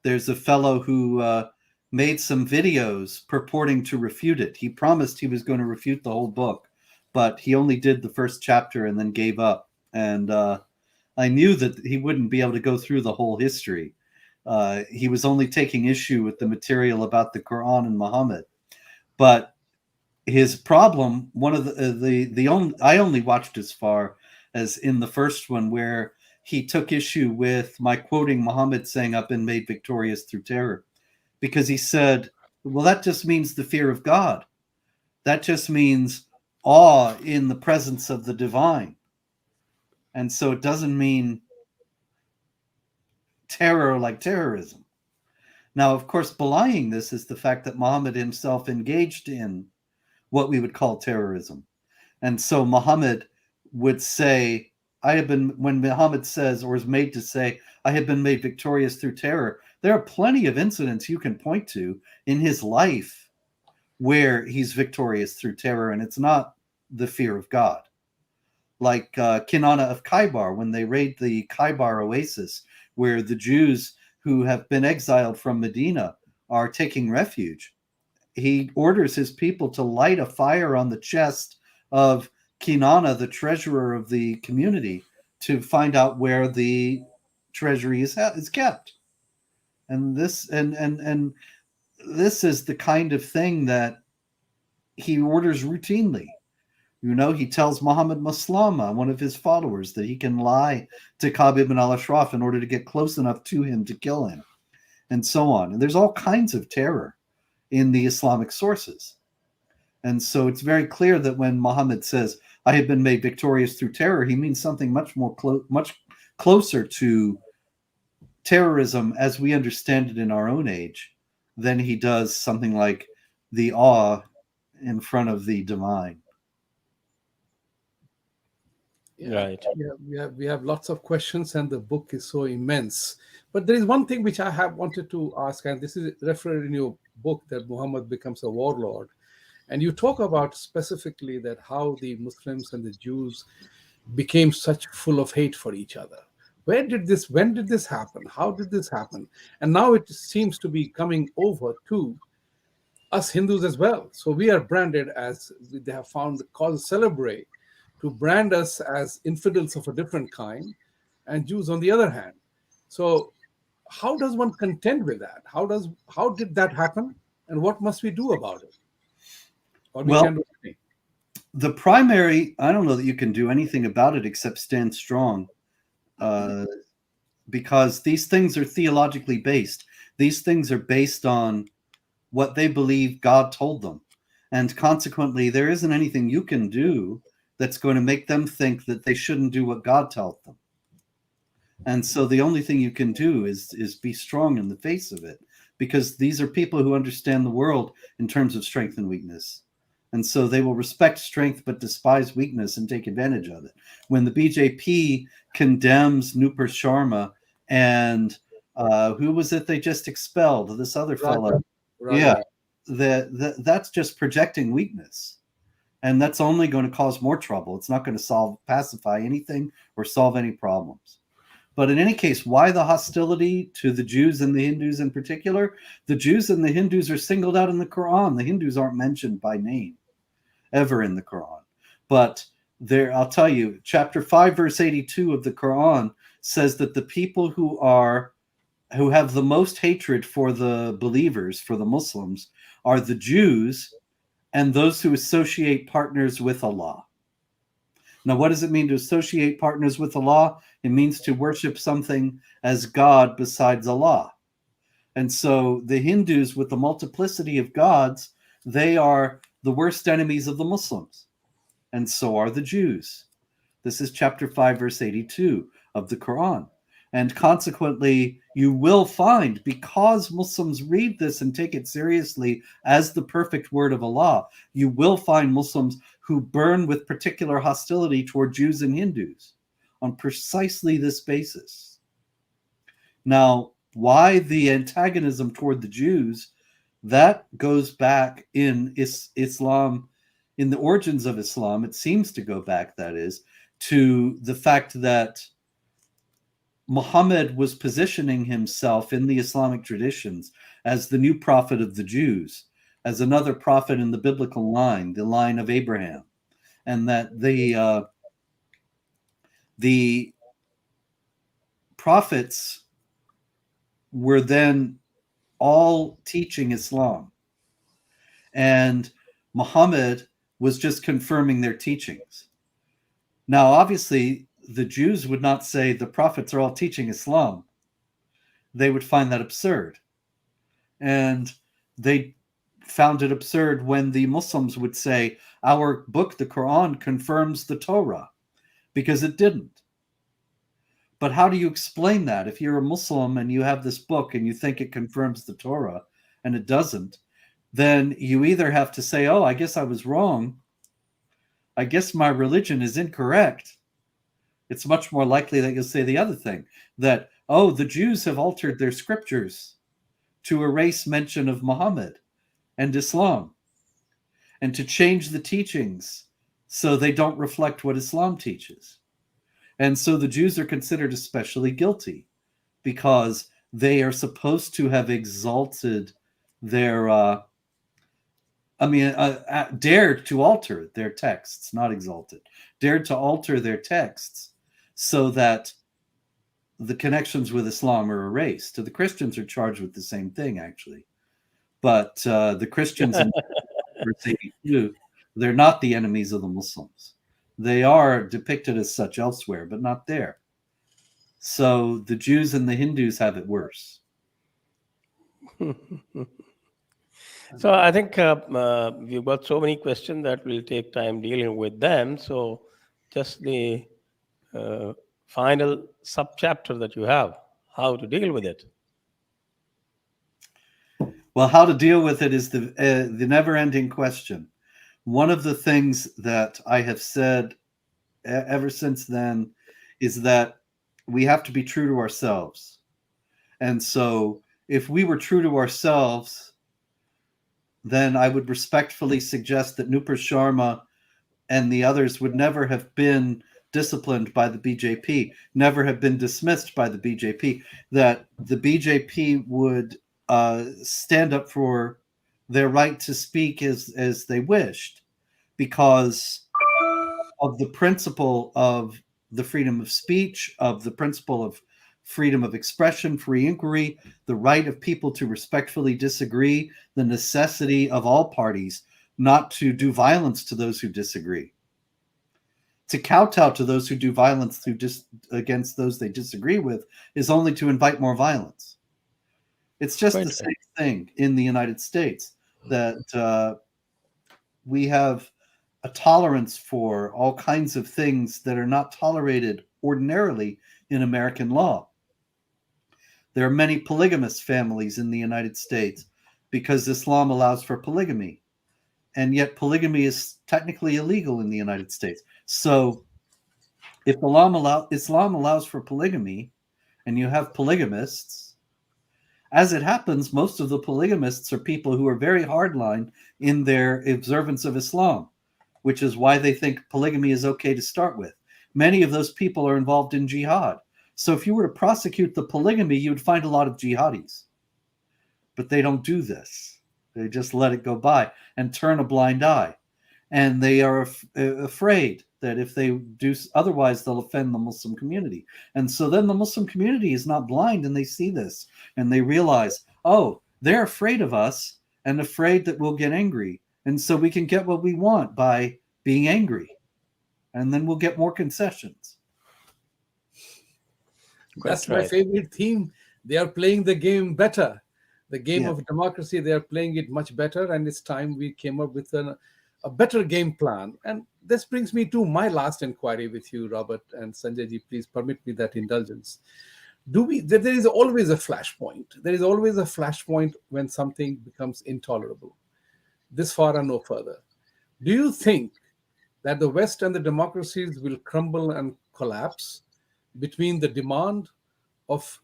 there's a fellow who made some videos purporting to refute it. He promised he was going to refute the whole book, but he only did the first chapter and then gave up. And I knew that he wouldn't be able to go through the whole history. He was only taking issue with the material about the Quran and Muhammad. But his problem, one of the only, I only watched as far as in the first one where he took issue with my quoting Muhammad saying, "I've been made victorious through terror," because he said, well, that just means the fear of God. That just means awe in the presence of the divine. And so it doesn't mean terror like terrorism. Now, of course, belying this is the fact that Muhammad himself engaged in what we would call terrorism. And so Muhammad would say, when Muhammad says or is made to say, I have been made victorious through terror, there are plenty of incidents you can point to in his life where he's victorious through terror, and it's not the fear of God. Like Kinana of Khaybar, when they raid the Khaybar oasis, where the Jews who have been exiled from Medina are taking refuge. He orders his people to light a fire on the chest of Kinana, the treasurer of the community, to find out where the treasury is kept. And this and this is the kind of thing that he orders routinely. You know, he tells Muhammad Maslama, one of his followers, that he can lie to Ka'b ibn al-Ashraf in order to get close enough to him to kill him, and so on. And there's all kinds of terror in the Islamic sources. And so it's very clear that when Muhammad says, I have been made victorious through terror, he means something much more much closer to terrorism as we understand it in our own age than he does something like the awe in front of the divine. Right. We have lots of questions, and the book is so immense. But there is one thing which I have wanted to ask, and this is referred in your book, that Muhammad becomes a warlord. And you talk about specifically that how the Muslims and the Jews became such full of hate for each other. When did this happen? How did this happen? And now it seems to be coming over to us Hindus as well. So we are branded as, they have found the cause celebrate to brand us as infidels of a different kind, and Jews on the other hand. So how does one contend with that? How did that happen? And what must we do about it? Or we Well, can do anything. the primary, I don't know that you can do anything about it except stand strong, because these things are theologically based. These things are based on what they believe God told them. And consequently, there isn't anything you can do that's going to make them think that they shouldn't do what God told them. And so the only thing you can do is be strong in the face of it, because these are people who understand the world in terms of strength and weakness. And so they will respect strength but despise weakness and take advantage of it. When the BJP condemns Nupur Sharma and who was it they just expelled? This other fellow. Yeah, that's just projecting weakness. And that's only going to cause more trouble. It's not going to pacify anything or solve any problems. But in any case, why the hostility to the Jews and the Hindus in particular? The Jews and the Hindus are singled out in the Quran. The Hindus aren't mentioned by name ever in the Quran. But there, I'll tell you, chapter 5, verse 82 of the Quran says that the people who have the most hatred for the believers, for the Muslims, are the Jews and those who associate partners with Allah. Now, what does it mean to associate partners with Allah? It means to worship something as God besides Allah. And so the Hindus, with the multiplicity of gods, they are the worst enemies of the Muslims. And so are the Jews. This is chapter 5, verse 82 of the Quran. And consequently, you will find, because Muslims read this and take it seriously as the perfect word of Allah, you will find Muslims who burn with particular hostility toward Jews and Hindus on precisely this basis. Now, why the antagonism toward the Jews? That goes back in Islam, in the origins of Islam. It seems to go back, that is, to the fact that Muhammad was positioning himself in the Islamic traditions as the new prophet of the Jews, as another prophet in the biblical line, the line of Abraham, and that the prophets were then all teaching Islam. And Muhammad was just confirming their teachings. Now, obviously, the Jews would not say the prophets are all teaching Islam. They would find that absurd. And they found it absurd when the Muslims would say, our book, the Quran, confirms the Torah, because it didn't. But how do you explain that? If you're a Muslim and you have this book and you think it confirms the Torah and it doesn't, then you either have to say, oh, I guess I was wrong. I guess my religion is incorrect. It's much more likely that you'll say the other thing, that, oh, the Jews have altered their scriptures to erase mention of Muhammad and Islam and to change the teachings so they don't reflect what Islam teaches. And so the Jews are considered especially guilty because they are supposed to have exalted their, dared to alter their texts, not exalted, dared to alter their texts so that the connections with Islam are erased. The Christians are charged with the same thing, actually. But the Christians in verse 82, they're not the enemies of the Muslims. They are depicted as such elsewhere, but not there. So the Jews and the Hindus have it worse. So I think we've got so many questions that will take time dealing with them. So just the final subchapter that you have, how to deal with it. Well, how to deal with it is the never-ending question. One of the things that I have said ever since then is that we have to be true to ourselves. And so if we were true to ourselves, then I would respectfully suggest that Nupur Sharma and the others would never have been disciplined by the BJP, never have been dismissed by the BJP, that the BJP would stand up for their right to speak as they wished, because of the principle of the freedom of speech, of the principle of freedom of expression, free inquiry, the right of people to respectfully disagree, the necessity of all parties not to do violence to those who disagree. To kowtow to those who do violence against those they disagree with is only to invite more violence. It's just the same thing in the United States, that we have a tolerance for all kinds of things that are not tolerated ordinarily in American law. There are many polygamous families in the United States because Islam allows for polygamy, and yet polygamy is technically illegal in the United States. So if Islam allows for polygamy and you have polygamists, as it happens, most of the polygamists are people who are very hardline in their observance of Islam, which is why they think polygamy is okay to start with. Many of those people are involved in jihad. So if you were to prosecute the polygamy, you would find a lot of jihadis. But they don't do this. They just let it go by and turn a blind eye. And they are afraid that if they do otherwise, they'll offend the Muslim community. And so then the Muslim community is not blind, and they see this and they realize, oh, they're afraid of us and afraid that we'll get angry. And so we can get what we want by being angry. And then we'll get more concessions. That's my favorite theme. They are playing the game better. The game of democracy, they are playing it much better. And it's time we came up with a better game plan. And this brings me to my last inquiry with you, Robert and Sanjay ji. Please permit me that indulgence. There is always a flashpoint. There is always a flashpoint when something becomes intolerable. This far and no further. Do you think that the West and the democracies will crumble and collapse between the demand of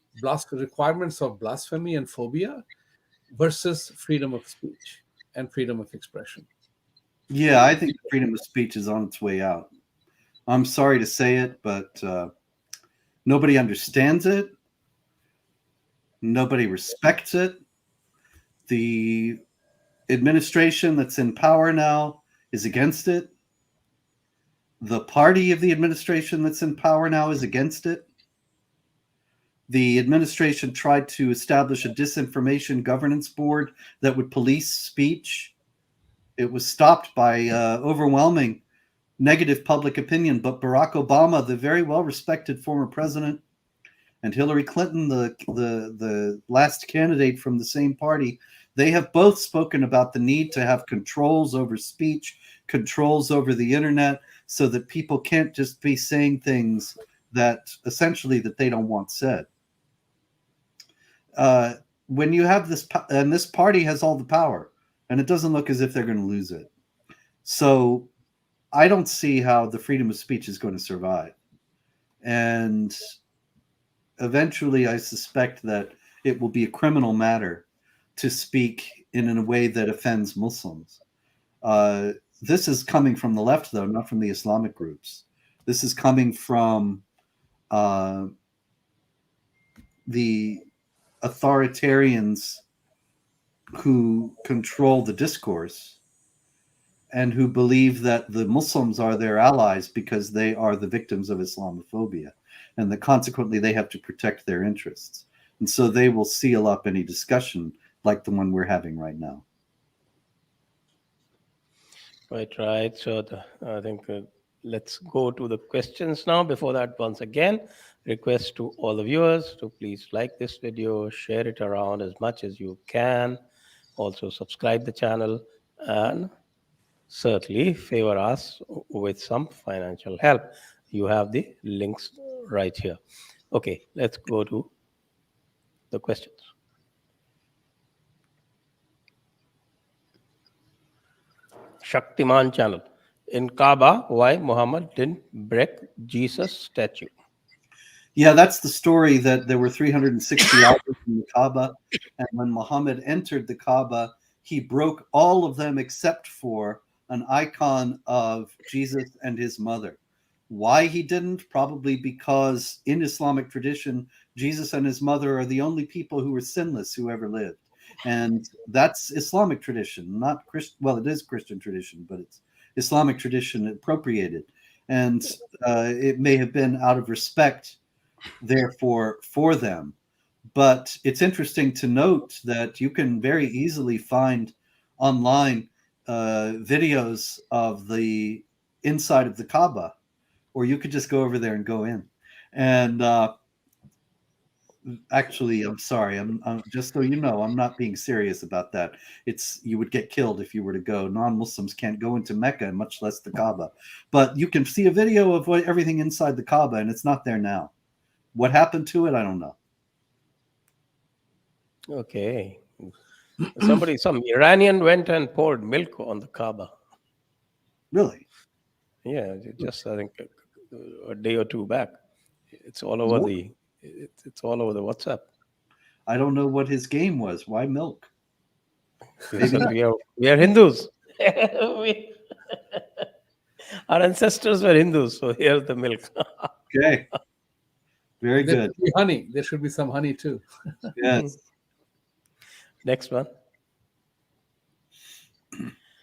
requirements of blasphemy and phobia versus freedom of speech and freedom of expression? Yeah, I think freedom of speech is on its way out. I'm sorry to say it, but nobody understands it. Nobody respects it. The administration that's in power now is against it. The party of the administration that's in power now is against it. The administration tried to establish a disinformation governance board that would police speech It was stopped by overwhelming negative public opinion. But Barack Obama, the very well-respected former president, and Hillary Clinton, the last candidate from the same party, they have both spoken about the need to have controls over speech, controls over the internet, so that people can't just be saying things that essentially that they don't want said. When you have this, and this party has all the power, and it doesn't look as if they're going to lose it. So I don't see how the freedom of speech is going to survive. And eventually, I suspect that it will be a criminal matter to speak in a way that offends Muslims. This is coming from the left, though, not from the Islamic groups. This is coming from the authoritarians who control the discourse and who believe that the Muslims are their allies because they are the victims of Islamophobia, and that consequently they have to protect their interests. And so they will seal up any discussion like the one we're having right now. Right. So I think let's go to the questions now. Before that, once again, request to all the viewers to please like this video, share it around as much as you can. Also subscribe the channel and certainly favor us with some financial help. You have the links right here. Okay, let's go to the questions. Shaktiman channel. In Kaaba, why Muhammad didn't break Jesus statue? Yeah, that's the story, that there were 360 idols in the Kaaba, and when Muhammad entered the Kaaba, he broke all of them except for an icon of Jesus and his mother. Why he didn't? Probably because in Islamic tradition, Jesus and his mother are the only people who were sinless who ever lived. And that's Islamic tradition, not Christian. Well, it is Christian tradition, but it's Islamic tradition appropriated. And it may have been out of respect, therefore, for them. But it's interesting to note that you can very easily find online videos of the inside of the Kaaba, or you could just go over there and go in. And actually, I'm sorry. I'm just so you know, I'm not being serious about that. You would get killed if you were to go. Non-Muslims can't go into Mecca, much less the Kaaba. But you can see a video of everything inside the Kaaba, and it's not there now. What happened to it, I don't know. Okay. Some Iranian went and poured milk on the Kaaba. Really? Yeah, just I think a day or two back. It's all over it's all over the WhatsApp. I don't know what his game was. Why milk? we are Hindus. Our ancestors were Hindus, so here's the milk. Okay. Very There good. should be honey. There should be some honey too. Yes. Next one.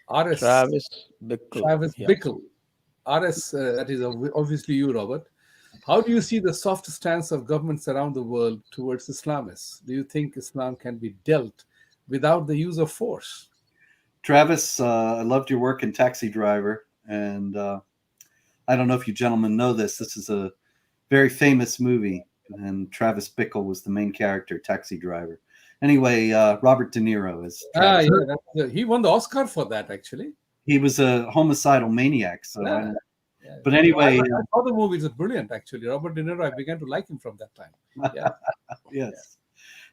RS Travis Bickle. Travis Yeah. Bickle. RS, that is obviously you, Robert. How do you see the soft stance of governments around the world towards Islamists? Do you think Islam can be dealt without the use of force? Travis, I loved your work in Taxi Driver. And I don't know if you gentlemen know this. This is a very famous movie. And Travis Bickle was the main character, Taxi Driver. Anyway, Robert De Niro is Travis. He won the Oscar for that, actually. He was a homicidal maniac. So Yeah. But anyway, I saw the movie. It's brilliant, actually. Robert De Niro, I began to like him from that time. Yeah. Yes.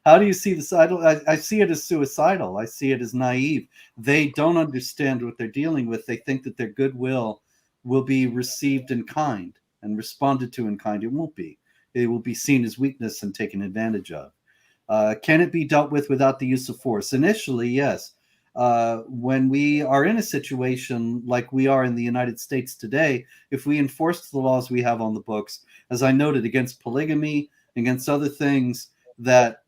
How do you see this? I see it as suicidal. I see it as naive. They don't understand what they're dealing with. They think that their goodwill will be received in kind and responded to in kind. It won't be. It will be seen as weakness and taken advantage of. Can it be dealt with without the use of force? Initially, yes. When we are in a situation like we are in the United States today, if we enforced the laws we have on the books, as I noted, against polygamy, against other things that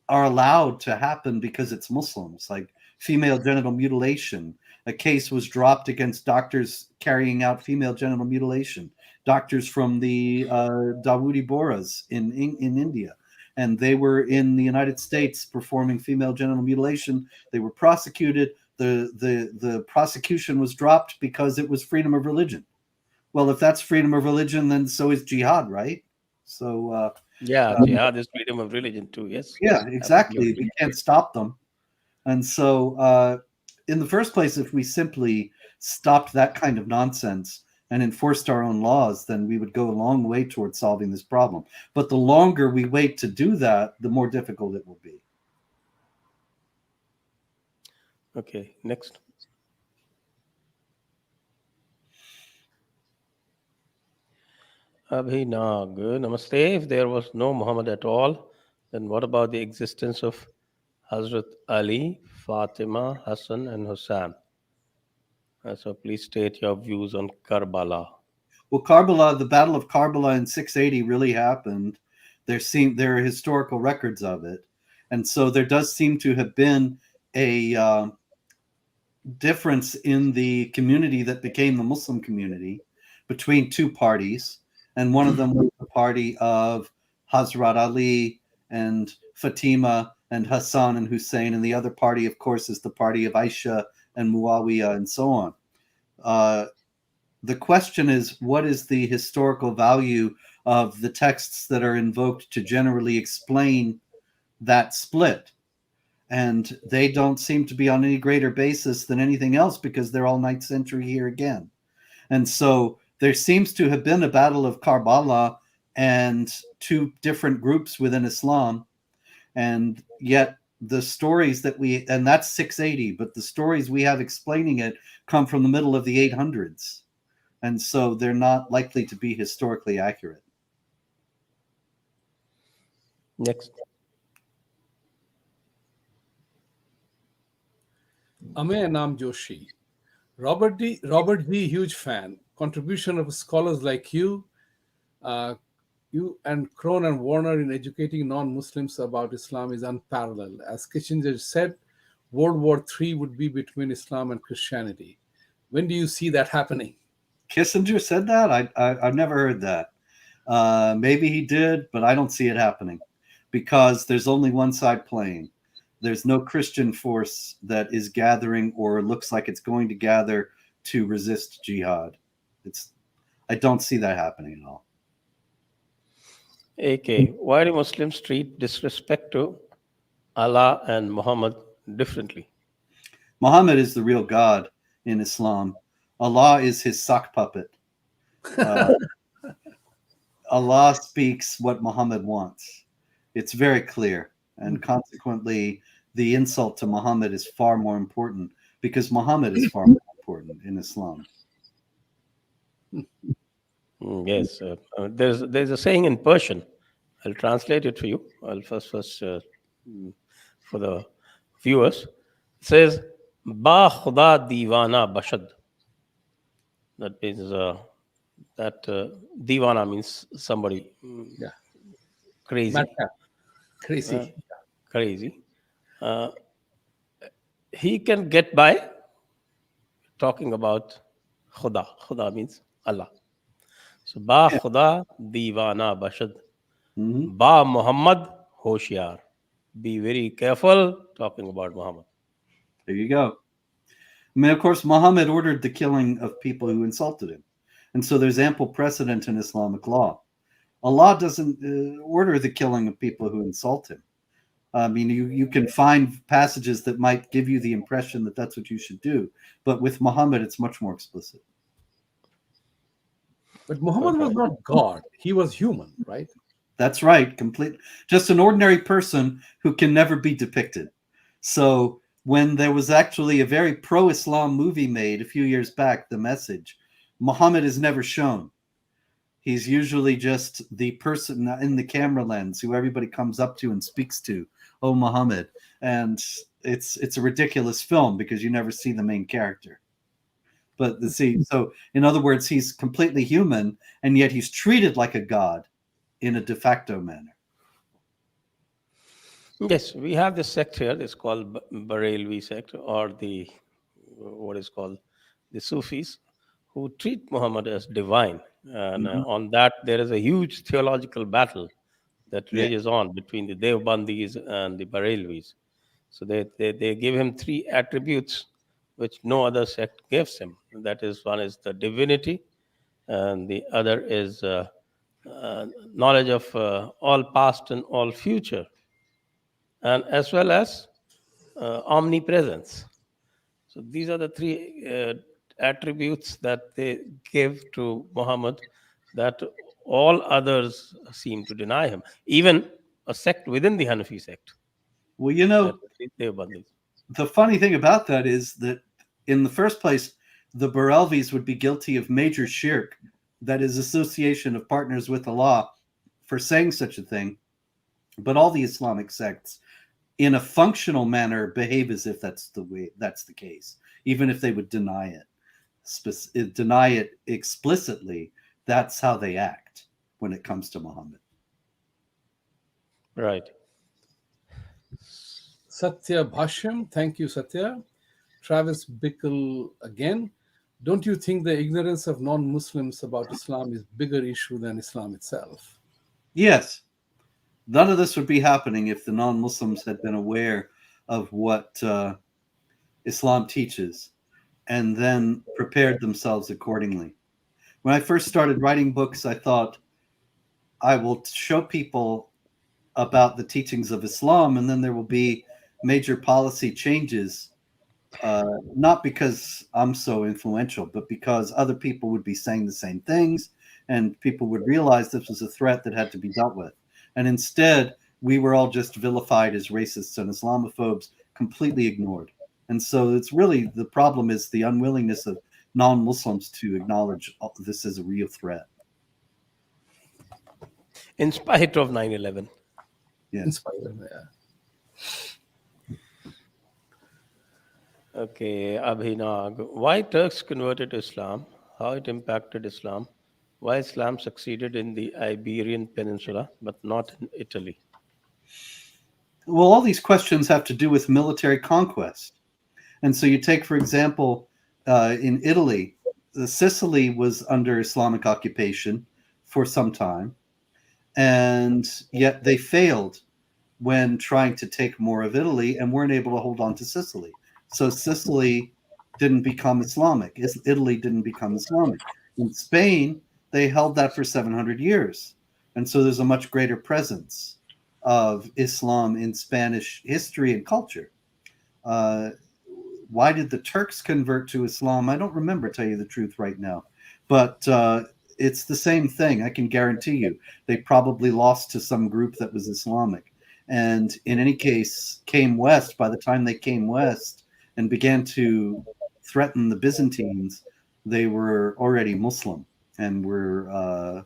are allowed to happen because it's Muslims, like female genital mutilation. A case was dropped against doctors carrying out female genital mutilation, doctors from the Dawoodi Bohras in India. And they were in the United States performing female genital mutilation. They were prosecuted. the prosecution was dropped because it was freedom of religion. Well, if that's freedom of religion, then so is jihad, right? So Yeah, jihad is freedom of religion too. Yes, yeah, exactly. absolutely. We can't stop them. And so, in the first place, if we simply stopped that kind of nonsense and enforced our own laws, then we would go a long way towards solving this problem. But the longer we wait to do that, the more difficult it will be. Okay, next. Abhinag, namaste. If there was no Muhammad at all, then what about the existence of Hazrat Ali, Fatima, Hassan, and Hussein? So please state your views on Karbala. Well, Karbala, the Battle of Karbala in 680 really happened. There are historical records of it, and so there does seem to have been a difference in the community that became the Muslim community between two parties, and one of them was the party of Hazrat Ali and Fatima and Hassan and Hussein, and the other party, of course, is the party of Aisha and Muawiyah and so on. The question is, what is the historical value of the texts that are invoked to generally explain that split? And they don't seem to be on any greater basis than anything else because they're all 9th century here again. And so there seems to have been a battle of Karbala and two different groups within Islam. And yet the stories that and that's 680, but the stories we have explaining it come from the middle of the 800s. And so they're not likely to be historically accurate. Next. Amey Anam Joshi. Robert D, huge fan. Contribution of scholars like you and Krohn and Warner in educating non-Muslims about Islam is unparalleled. As Kissinger said, World War III would be between Islam and Christianity. When do you see that happening? Kissinger said that? I've never heard that. Maybe he did, but I don't see it happening because there's only one side playing. There's no Christian force that is gathering or looks like it's going to gather to resist jihad. I don't see that happening at all. AK, why do Muslims treat disrespect to Allah and Muhammad differently? Muhammad is the real God in Islam. Allah is his sock puppet. Allah speaks what Muhammad wants. It's very clear. And consequently, the insult to Muhammad is far more important because Muhammad is far more important in Islam. Yes, there's a saying in Persian. I'll translate it for you. I'll first for the viewers. It says, "Ba Khuda divana bashad." That means divana means somebody Yeah. crazy. Madcap. Crazy. Crazy. He can get by talking about Khuda. Khuda means Allah. So Ba Khuda Divana Bashad. Ba Muhammad Hoshiar. Be very careful talking about Muhammad. There you go. I mean, of course, Muhammad ordered the killing of people who insulted him. And so there's ample precedent in Islamic law. Allah doesn't order the killing of people who insult him. I mean, you can find passages that might give you the impression that that's what you should do. But with Muhammad, it's much more explicit. But Muhammad was not God. He was human, right? That's right. Just an ordinary person who can never be depicted. So when there was actually a very pro-Islam movie made a few years back, The Message, Muhammad is never shown. He's usually just the person in the camera lens who everybody comes up to and speaks to, "Oh, Muhammad." And it's a ridiculous film because you never see the main character. But so in other words, he's completely human, and yet he's treated like a god in a de facto manner. Yes, we have this sect here. It's called Barelvi sect, or what is called the Sufis, who treat Muhammad as divine. And on that, there is a huge theological battle that rages on between the Devbandis and the Barelvis. So they give him three attributes which no other sect gives him. That is, one is the divinity, and the other is knowledge of all past and all future, and as well as omnipresence. So these are the three attributes that they give to Muhammad that all others seem to deny him. Even a sect within the Hanafi sect, Well, you that know, three Deobandis. the funny thing about that is that in the first place, the Barelvis would be guilty of major shirk, that is, association of partners with Allah, for saying such a thing. But all the Islamic sects, in a functional manner, behave as if that's the case, even if they would deny it explicitly. That's how they act when it comes to Muhammad. Right. Satya Bhashyam, thank you, Satya. Travis Bickle again. Don't you think the ignorance of non-Muslims about Islam is bigger issue than Islam itself? Yes. None of this would be happening if the non-Muslims had been aware of what Islam teaches and then prepared themselves accordingly. When I first started writing books, I thought I will show people about the teachings of Islam, and then there will be major policy changes, not because I'm so influential, but because other people would be saying the same things, and people would realize this was a threat that had to be dealt with. And instead, we were all just vilified as racists and Islamophobes, completely ignored. And so it's really, the problem is the unwillingness of non-Muslims to acknowledge this as a real threat. In spite of 9/11. Yeah. In spite of that. Okay, Abhinag. Why Turks converted to Islam? How it impacted Islam? Why Islam succeeded in the Iberian Peninsula but not in Italy? Well, all these questions have to do with military conquest. And so you take, for example, in Italy, Sicily was under Islamic occupation for some time, and yet they failed when trying to take more of Italy and weren't able to hold on to Sicily. So Sicily didn't become Islamic. Italy didn't become Islamic. In Spain, they held that for 700 years. And so there's a much greater presence of Islam in Spanish history and culture. Why did the Turks convert to Islam? I don't remember, tell you the truth right now. But it's the same thing, I can guarantee you. They probably lost to some group that was Islamic. And in any case, came west. By the time they came west and began to threaten the Byzantines, they were already Muslim and were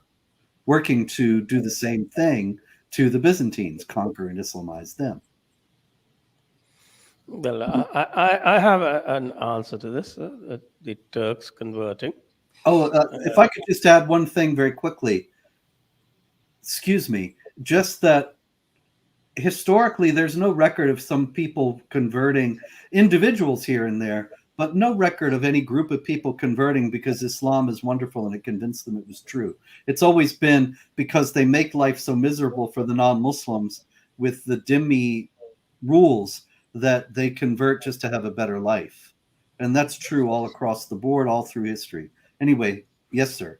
working to do the same thing to the Byzantines, conquer and Islamize them. Well, I have an answer to this, the Turks converting. Oh, if I could just add one thing very quickly. Excuse me. Just that historically, there's no record of some people converting, individuals here and there, but no record of any group of people converting because Islam is wonderful and it convinced them it was true. It's always been because they make life so miserable for the non-Muslims with the dhimmi rules that they convert just to have a better life. And that's true all across the board, all through history. Anyway, yes, sir.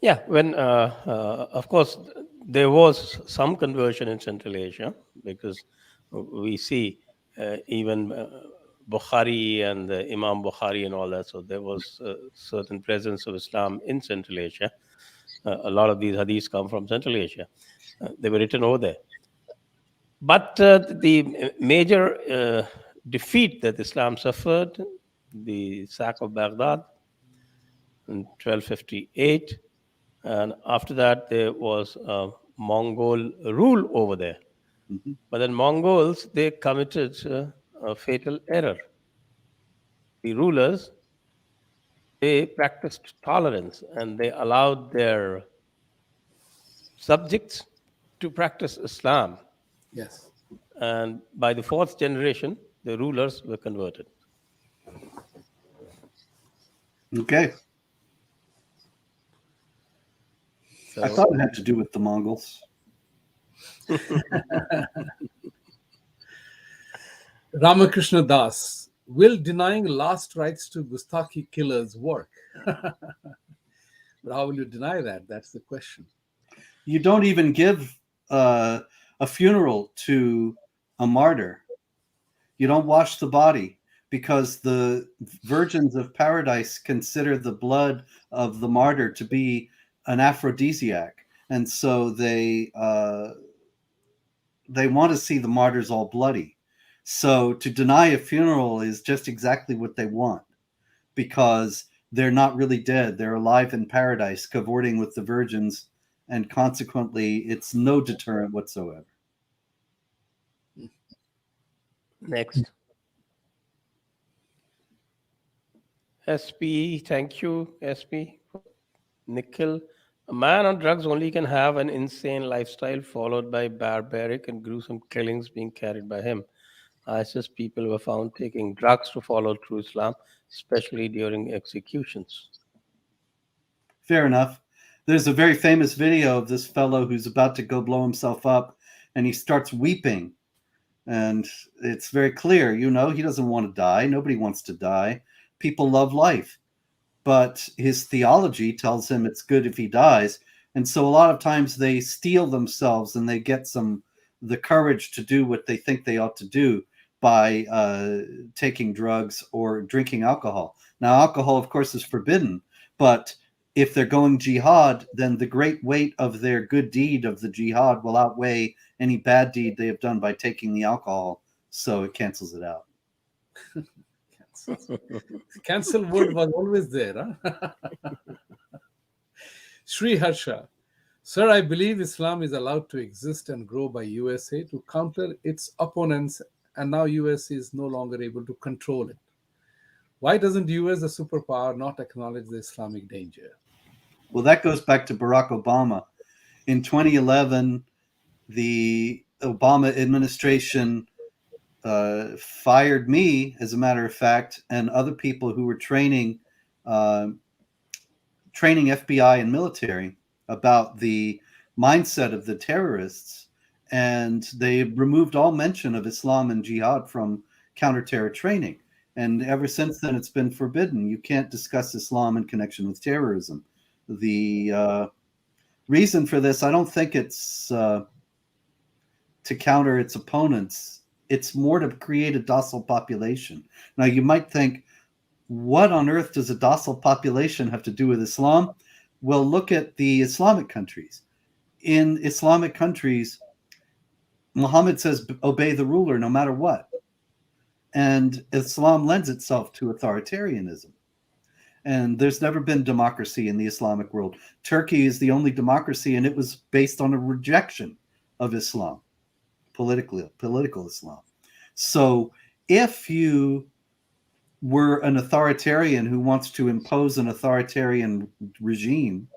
Yeah, when, of course, there was some conversion in Central Asia, because we see even Bukhari and Imam Bukhari and all that. So there was a certain presence of Islam in Central Asia. A lot of these hadiths come from Central Asia. They were written over there. But the major defeat that Islam suffered, the sack of Baghdad in 1258, and after that there was a Mongol rule over there. Mhm. But then Mongols, they committed a fatal error. The rulers, they practiced tolerance and they allowed their subjects to practice Islam. Yes. And by the fourth generation, the rulers were converted. Okay. So, I thought it had to do with the Mongols. Ramakrishna Das, Will denying last rites to Gustaki killers work? But how will you deny that? That's the question. You don't even give a funeral to a martyr. You don't wash the body, because the virgins of paradise consider the blood of the martyr to be an aphrodisiac, and so they want to see the martyrs all bloody. So to deny a funeral is just exactly what they want, because they're not really dead. They're alive in paradise, cavorting with the virgins, and consequently, it's no deterrent whatsoever. Next. SP, thank you, SP. Nikhil, a man on drugs only can have an insane lifestyle followed by barbaric and gruesome killings being carried by him. ISIS people were found taking drugs to follow true Islam, especially during executions. Fair enough. There's a very famous video of this fellow who's about to go blow himself up, and he starts weeping. And it's very clear, he doesn't want to die. Nobody wants to die. People love life. But his theology tells him it's good if he dies. And so a lot of times they steel themselves and they get the courage to do what they think they ought to do by taking drugs or drinking alcohol. Now, alcohol, of course, is forbidden, but if they're going jihad, then the great weight of their good deed of the jihad will outweigh any bad deed they have done by taking the alcohol, so it cancels it out. Cancel word was always there, huh? Sri Harsha, sir, I believe Islam is allowed to exist and grow by USA to counter its opponents, and now US is no longer able to control it. Why doesn't US, the superpower, not acknowledge the Islamic danger? Well, that goes back to Barack Obama. In 2011, the Obama administration fired me, as a matter of fact, and other people who were training FBI and military about the mindset of the terrorists, and they removed all mention of Islam and jihad from counterterror training. And ever since then, it's been forbidden. You can't discuss Islam in connection with terrorism. The reason for this, I don't think it's to counter its opponents. It's more to create a docile population. Now, you might think, what on earth does a docile population have to do with Islam? Well, look at the Islamic countries. In Islamic countries, Muhammad says, obey the ruler no matter what. And Islam lends itself to authoritarianism. And there's never been democracy in the Islamic world. Turkey is the only democracy, and it was based on a rejection of Islam, political Islam. So if you were an authoritarian who wants to impose an authoritarian regime,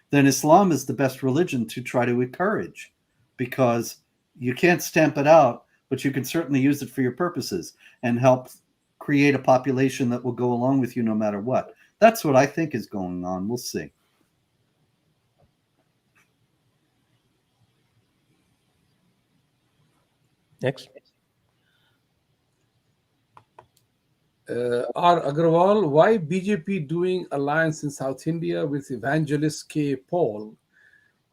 then Islam is the best religion to try to encourage, because you can't stamp it out, but you can certainly use it for your purposes and help create a population that will go along with you no matter what. That's what I think is going on. We'll see. Next. R. Agrawal, why BJP doing alliance in South India with evangelist K. Paul,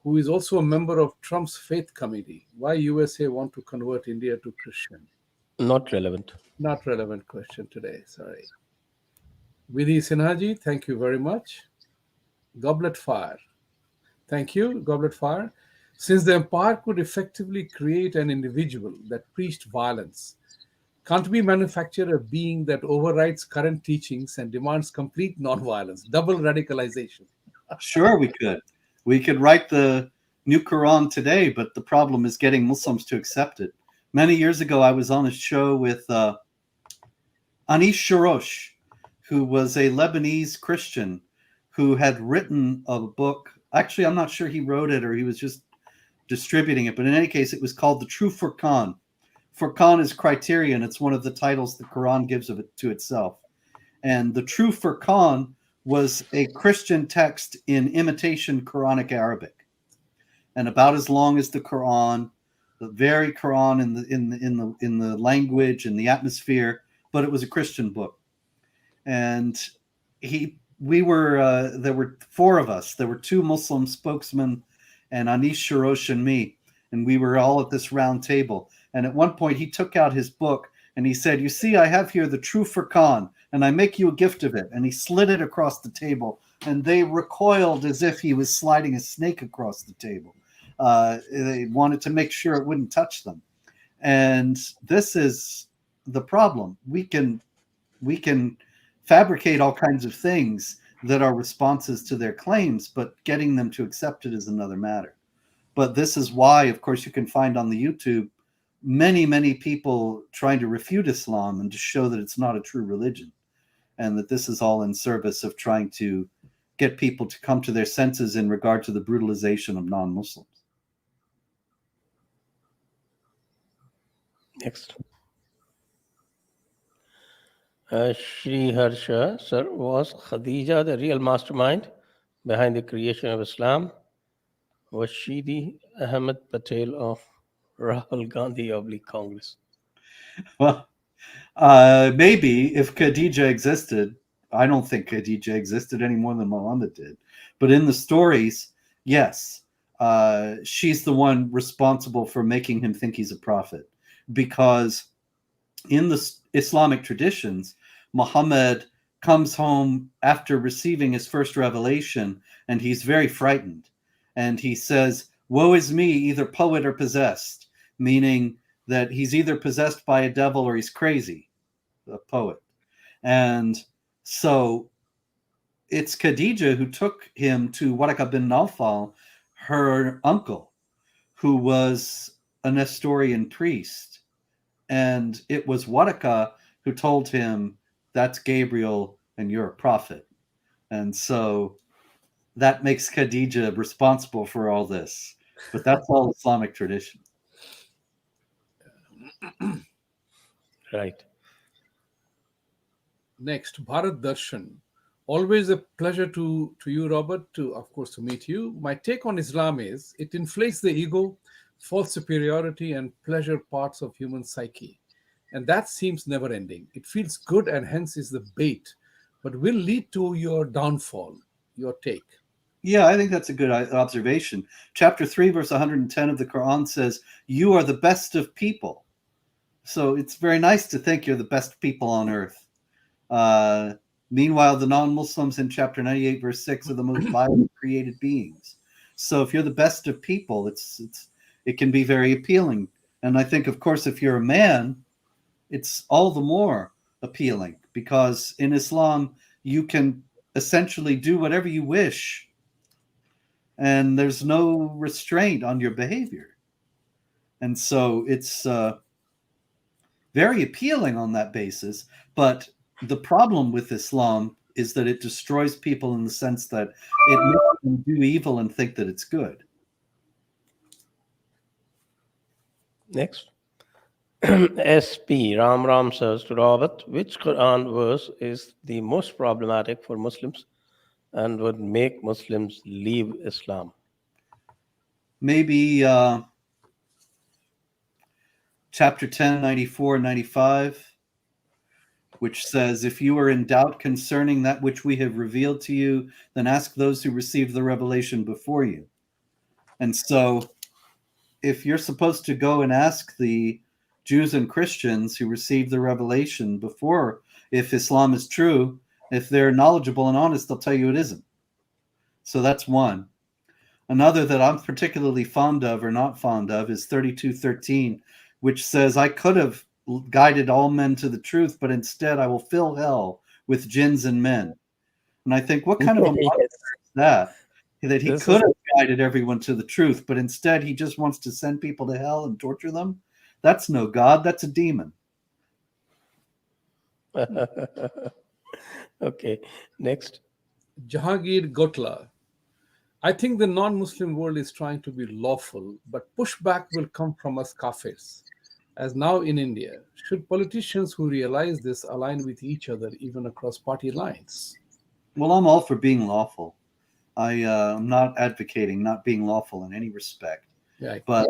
who is also a member of Trump's faith committee? Why USA want to convert India to Christian? Not relevant. Not relevant question today, sorry. Vidhi Sinhaji, thank you very much. Goblet Fire, thank you. Goblet Fire. Since the empire could effectively create an individual that preached violence, can't we manufacture a being that overrides current teachings and demands complete nonviolence, double radicalization? Sure, we could. We could write the new Quran today, but the problem is getting Muslims to accept it. Many years ago, I was on a show with Anish Sharosh, who was a Lebanese Christian who had written a book. Actually, I'm not sure he wrote it or he was just distributing it, but in any case, it was called The True Furqan. Furqan is criterion. It's one of the titles the Quran gives of it to itself. And The True Furqan was a Christian text in imitation Quranic Arabic, and about as long as the Quran, the very Quran in the language and the atmosphere, but it was a Christian book. And there were four of us. There were two Muslim spokesmen and Anish Sharosh and me. And we were all at this round table. And at one point he took out his book and he said, "You see, I have here the True Furqan, and I make you a gift of it." And he slid it across the table, and they recoiled as if he was sliding a snake across the table. They wanted to make sure it wouldn't touch them. And this is the problem. We can fabricate all kinds of things that are responses to their claims, but getting them to accept it is another matter. But this is why, of course, you can find on the YouTube many people trying to refute Islam and to show that it's not a true religion, and that this is all in service of trying to get people to come to their senses in regard to the brutalization of non-Muslims. Next. Shri Harsha, sir, was Khadija the real mastermind behind the creation of Islam? Was she the Ahmed Patel of Rahul Gandhi oblique Congress? Well, maybe if Khadija existed. I don't think Khadija existed any more than Muhammad did. But in the stories, yes, she's the one responsible for making him think he's a prophet. Because in the Islamic traditions, Muhammad comes home after receiving his first revelation, and he's very frightened. And he says, "Woe is me, either poet or possessed," meaning that he's either possessed by a devil or he's crazy, a poet. And so it's Khadija who took him to Waraka bin Nawfal, her uncle, who was a Nestorian priest. And it was Waraka who told him, "That's Gabriel and you're a prophet." And so that makes Khadija responsible for all this. But that's all Islamic tradition. Right. Next, Bharat Darshan. Always a pleasure to you, Robert, of course, to meet you. My take on Islam is it inflates the ego, false superiority, and pleasure parts of human psyche. And that seems never ending. It feels good and hence is the bait, but will lead to your downfall. Your take. Yeah, I think that's a good observation. Chapter 3, verse 110 of the Quran says, "You are the best of people." So it's very nice to think you're the best people on earth. Meanwhile, the non-Muslims in chapter 98, verse 6 are the most violent created beings. So if you're the best of people, it can be very appealing. And I think, of course, if you're a man, it's all the more appealing, because in Islam, you can essentially do whatever you wish, and there's no restraint on your behavior. And so it's very appealing on that basis. But the problem with Islam is that it destroys people in the sense that it makes them do evil and think that it's good. Next. SP Ram says to Robert, which Quran verse is the most problematic for Muslims and would make Muslims leave Islam? Maybe chapter 10, 94 and 95, which says, "If you are in doubt concerning that which we have revealed to you, then ask those who received the revelation before you." And so if you're supposed to go and ask the Jews and Christians who received the revelation before, if Islam is true, if they're knowledgeable and honest, they'll tell you it isn't. So that's one. Another that I'm particularly fond of or not fond of is 32:13, which says, "I could have guided all men to the truth, but instead I will fill hell with jinns and men." And I think, what kind of a model is that? That he could have guided everyone to the truth, but instead he just wants to send people to hell and torture them? That's no God, that's a demon. Okay, next. Jahangir Gotla. I think the non-Muslim world is trying to be lawful, but pushback will come from us kafirs. As now in India, should politicians who realize this align with each other even across party lines? Well, I'm all for being lawful. I'm not advocating not being lawful in any respect. Yeah. But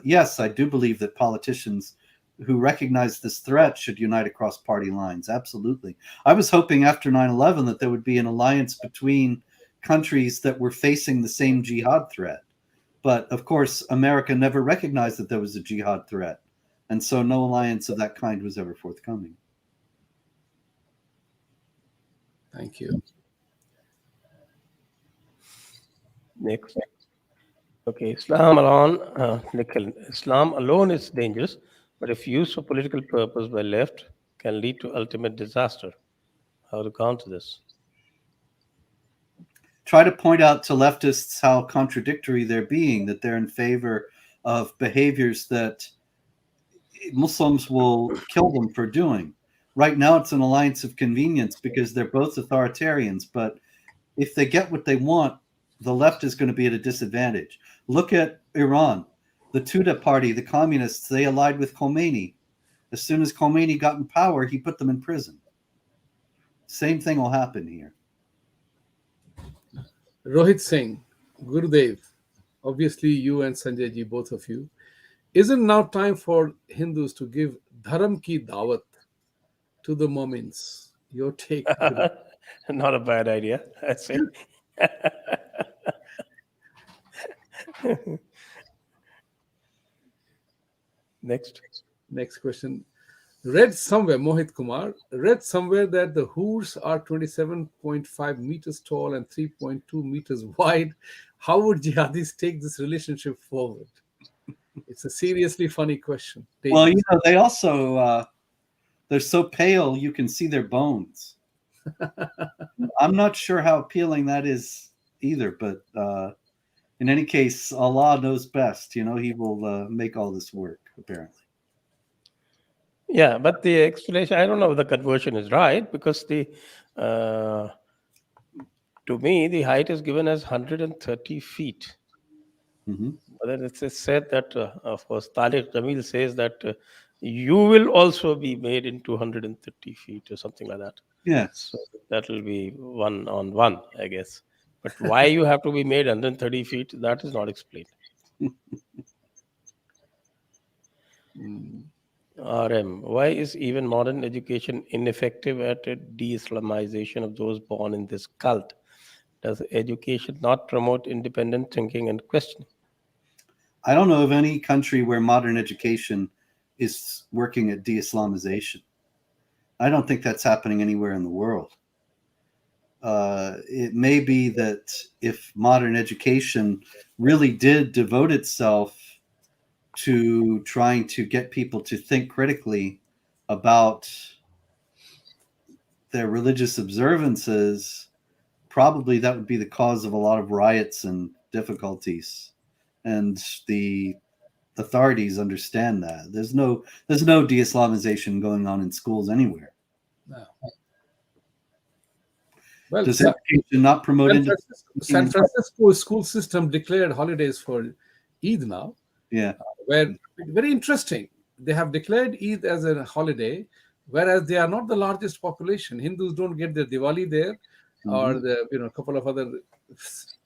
yes, I do believe that politicians who recognize this threat should unite across party lines. Absolutely. I was hoping after 9/11 that there would be an alliance between countries that were facing the same jihad threat. But of course, America never recognized that there was a jihad threat. And so no alliance of that kind was ever forthcoming. Thank you. Next. Okay, Islam alone is dangerous, but if used for political purpose by left, can lead to ultimate disaster. How to counter this? Try to point out to leftists how contradictory they're being, that they're in favor of behaviors that Muslims will kill them for doing. Right now, it's an alliance of convenience because they're both authoritarians. But if they get what they want, the left is going to be at a disadvantage. Look at Iran. The Tudeh party, the communists, they allied with Khomeini. As soon as Khomeini got in power, he put them in prison. Same thing will happen here. Rohit Singh, Gurudev, obviously you and Sanjay ji, both of you, isn't now time for Hindus to give dharam ki dawat to the Momins? Your take. Not a bad idea, I'd say. Next question. Read somewhere, Mohit Kumar, read somewhere that the Hoods are 27.5 meters tall and 3.2 meters wide. How would jihadis take this relationship forward? It's a seriously funny question. Well, they also, they're so pale you can see their bones. I'm not sure how appealing that is either, but in any case, Allah knows best. He will make all this work, apparently. Yeah, but the explanation, I don't know if the conversion is right, because to me, the height is given as 130 feet. Mm-hmm. But then it's said that, of course, Tariq Jamil says that you will also be made into 130 feet or something like that. Yes. So that will be 1-on-1, I guess. But why you have to be made 130 feet, that is not explained. RM, why is even modern education ineffective at a de-Islamization of those born in this cult? Does education not promote independent thinking and questioning? I don't know of any country where modern education is working at de-Islamization. I don't think that's happening anywhere in the world. It may be that if modern education really did devote itself to trying to get people to think critically about their religious observances, probably that would be the cause of a lot of riots and difficulties. And the authorities understand that. There's no de-Islamization going on in schools anywhere. No. Well, does education not promote San Francisco school system declared holidays for Eid now. Yeah. Where very interesting. They have declared Eid as a holiday, whereas they are not the largest population. Hindus don't get their Diwali there, or a couple of other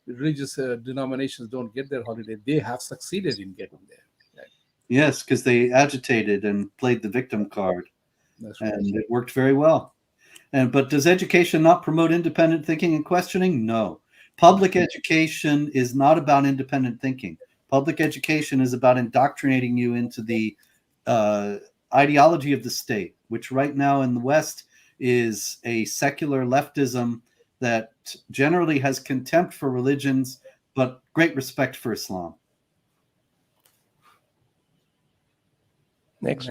religious denominations don't get their holiday. They have succeeded in getting there. Right? Yes, because they agitated and played the victim card. That's right. And it worked very well. But does education not promote independent thinking and questioning? No. Public education is not about independent thinking. Public education is about indoctrinating you into the ideology of the state, which right now in the West is a secular leftism that generally has contempt for religions, but great respect for Islam. Next.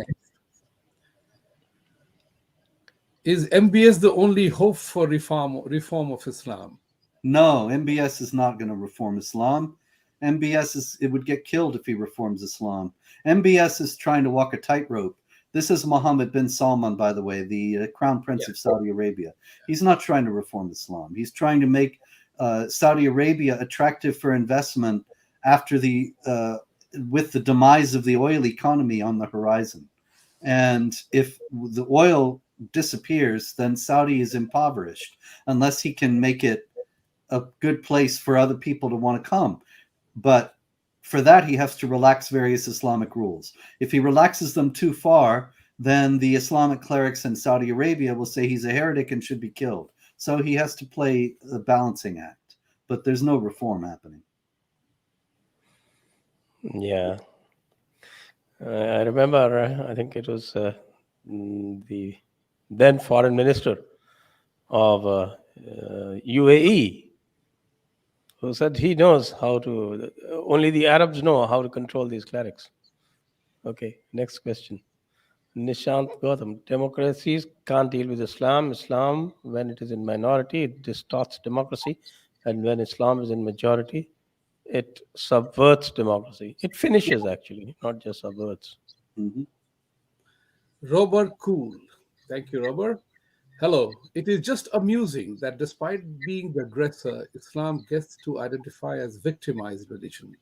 Is MBS the only hope for reform of Islam? No, MBS is not going to reform Islam. MBS it would get killed if he reforms Islam. MBS is trying to walk a tightrope. This is Mohammed bin Salman, by the way, the crown prince of Saudi Arabia. He's not trying to reform Islam. He's trying to make Saudi Arabia attractive for investment after with the demise of the oil economy on the horizon. And if the oil disappears, then Saudi is impoverished unless he can make it a good place for other people to want to come. But for that, he has to relax various Islamic rules. If he relaxes them too far, then the Islamic clerics in Saudi Arabia will say he's a heretic and should be killed. So he has to play the balancing act. But there's no reform happening. Yeah. I remember, I think it was the then foreign minister of UAE who said he knows how to, only the Arabs know how to control these clerics. Okay, next question. Nishant Gautam, democracies can't deal with Islam. Islam, when it is in minority, it distorts democracy. And when Islam is in majority, it subverts democracy. It finishes, actually, not just subverts. Mm-hmm. Robert Cool. Thank you, Robert. Hello. It is just amusing that despite being the aggressor, Islam gets to identify as victimized religion.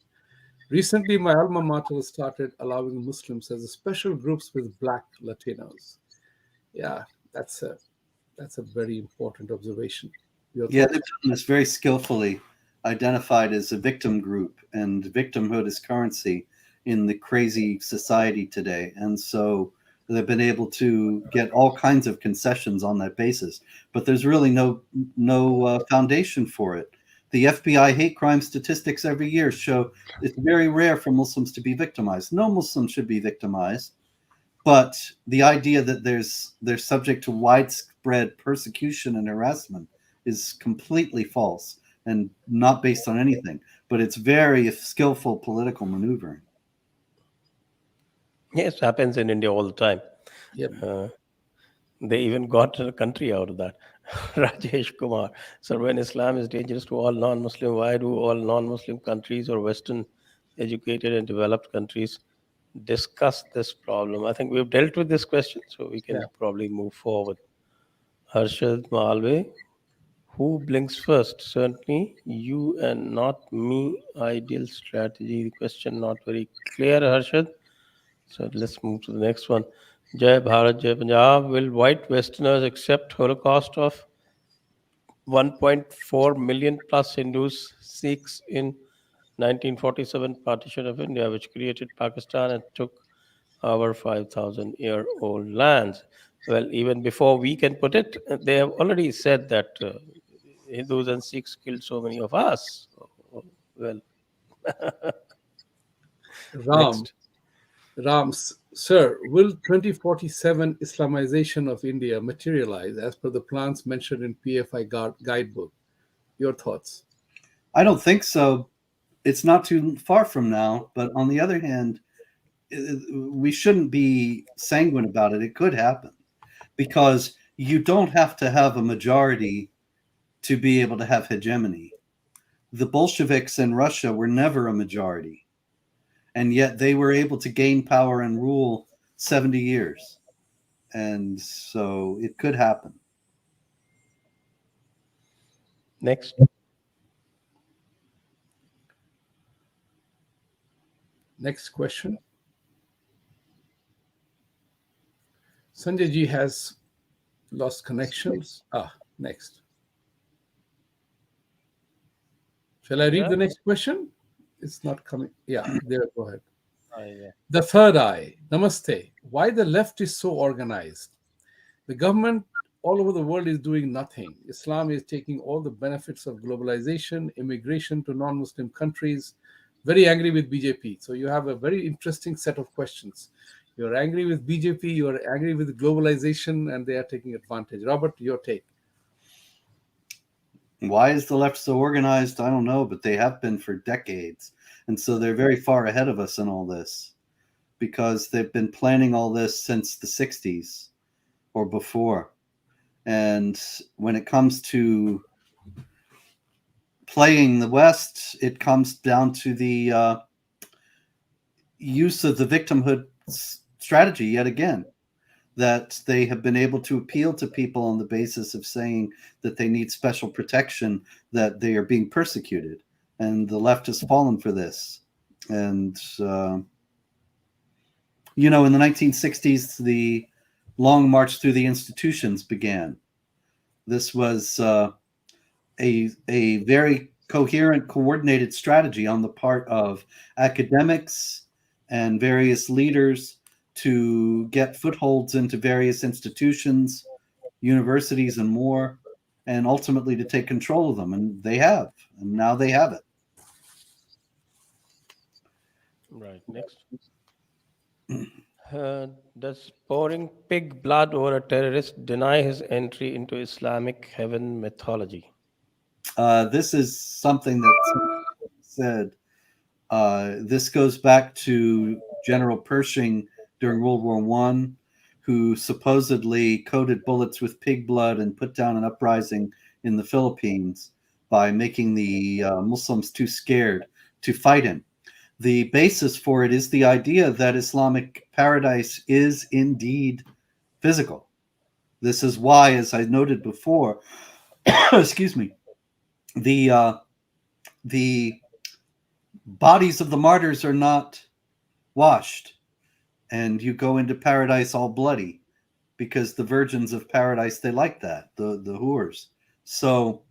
Recently, my alma mater started allowing Muslims as special groups with Black Latinos. Yeah, that's a very important observation. Your Yeah, thoughts? they've done this very skillfully, identified as a victim group, and victimhood is currency in the crazy society today. And so they've been able to get all kinds of concessions on that basis. But there's really no foundation for it. The FBI hate crime statistics every year show it's very rare for Muslims to be victimized. No Muslim should be victimized. But the idea that they're subject to widespread persecution and harassment is completely false and not based on anything. But it's very skillful political maneuvering. Yes, happens in India all the time. Yep. They even got a country out of that. Rajesh Kumar. So when Islam is dangerous to all non-Muslim, why do all non-Muslim countries or Western educated and developed countries discuss this problem? I think we've dealt with this question, so we can Yeah. probably move forward. Harshad Malve, who blinks first? Certainly you and not me. Ideal strategy. The question not very clear, Harshad. So let's move to the next one. Jai Bharat, Jai Punjab. Will white Westerners accept Holocaust of 1.4 million plus Hindus, Sikhs in 1947 partition of India, which created Pakistan and took our 5,000-year-old lands? Well, even before we can put it, they have already said that Hindus and Sikhs killed so many of us. Well, Ram. next. Sir, will 2047 Islamization of India materialize as per the plans mentioned in PFI guidebook? Your thoughts? I don't think so. It's not too far from now. But on the other hand, we shouldn't be sanguine about it. It could happen because you don't have to have a majority to be able to have hegemony. The Bolsheviks in Russia were never a majority, and yet they were able to gain power and rule 70 years. And so it could happen. Next. Next question. Sanjay ji has lost connections. Next. Shall I read the next question? It's not coming. Yeah, there, go ahead. Yeah. The third eye. Namaste. Why the left is so organized? The government all over the world is doing nothing. Islam is taking all the benefits of globalization, immigration to non-Muslim countries. Very angry with BJP. So you have a very interesting set of questions. You're angry with BJP, you're angry with globalization, and they are taking advantage. Robert, your take. Why is the left so organized? I don't know, but they have been for decades. And so they're very far ahead of us in all this because they've been planning all this since the 60s or before. And when it comes to playing the West, it comes down to the use of the victimhood strategy yet again, that they have been able to appeal to people on the basis of saying that they need special protection, that they are being persecuted. And the left has fallen for this. And, you know, in the 1960s, the long march through the institutions began. This was a very coherent, coordinated strategy on the part of academics and various leaders to get footholds into various institutions, universities, and more, and ultimately to take control of them. And they have, and now they have it. Right. Next. Does pouring pig blood over a terrorist deny his entry into Islamic heaven mythology? This is something that said. This goes back to General Pershing during World War I, who supposedly coated bullets with pig blood and put down an uprising in the Philippines by making the Muslims too scared to fight him. The basis for it is the idea that Islamic paradise is indeed physical. This is why, as I noted before, excuse me, the bodies of the martyrs are not washed, and you go into paradise all bloody, because the virgins of paradise, they like that, the whores. So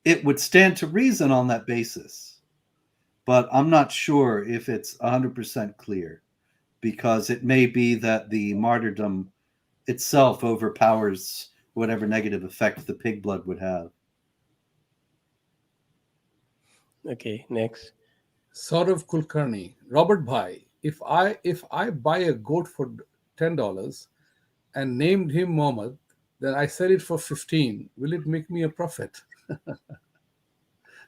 it would stand to reason on that basis, but I'm not sure if it's 100% clear, because it may be that the martyrdom itself overpowers whatever negative effect the pig blood would have. Okay, next. Saurav Kulkarni, Robert Bhai, if I buy a goat for $10 and named him Mohammad, then I sell it for 15. Will it make me a profit?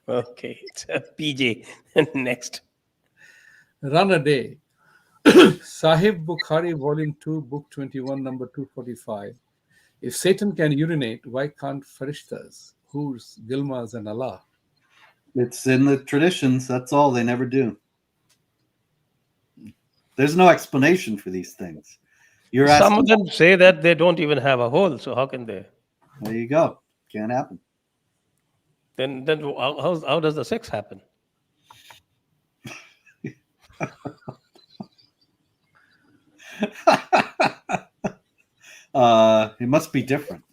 Okay, it's a PJ. Next. Run a day. Sahib Bukhari, Volume 2, Book 21, number 245. If Satan can urinate, why can't Farishtas, Hurs, Gilmas, and Allah? It's in the traditions. That's all. They never do. There's no explanation for these things. You're Some asking. of them say that they don't even have a hole, so how can they? There you go. Can't happen. Then how does the sex happen? It must be different.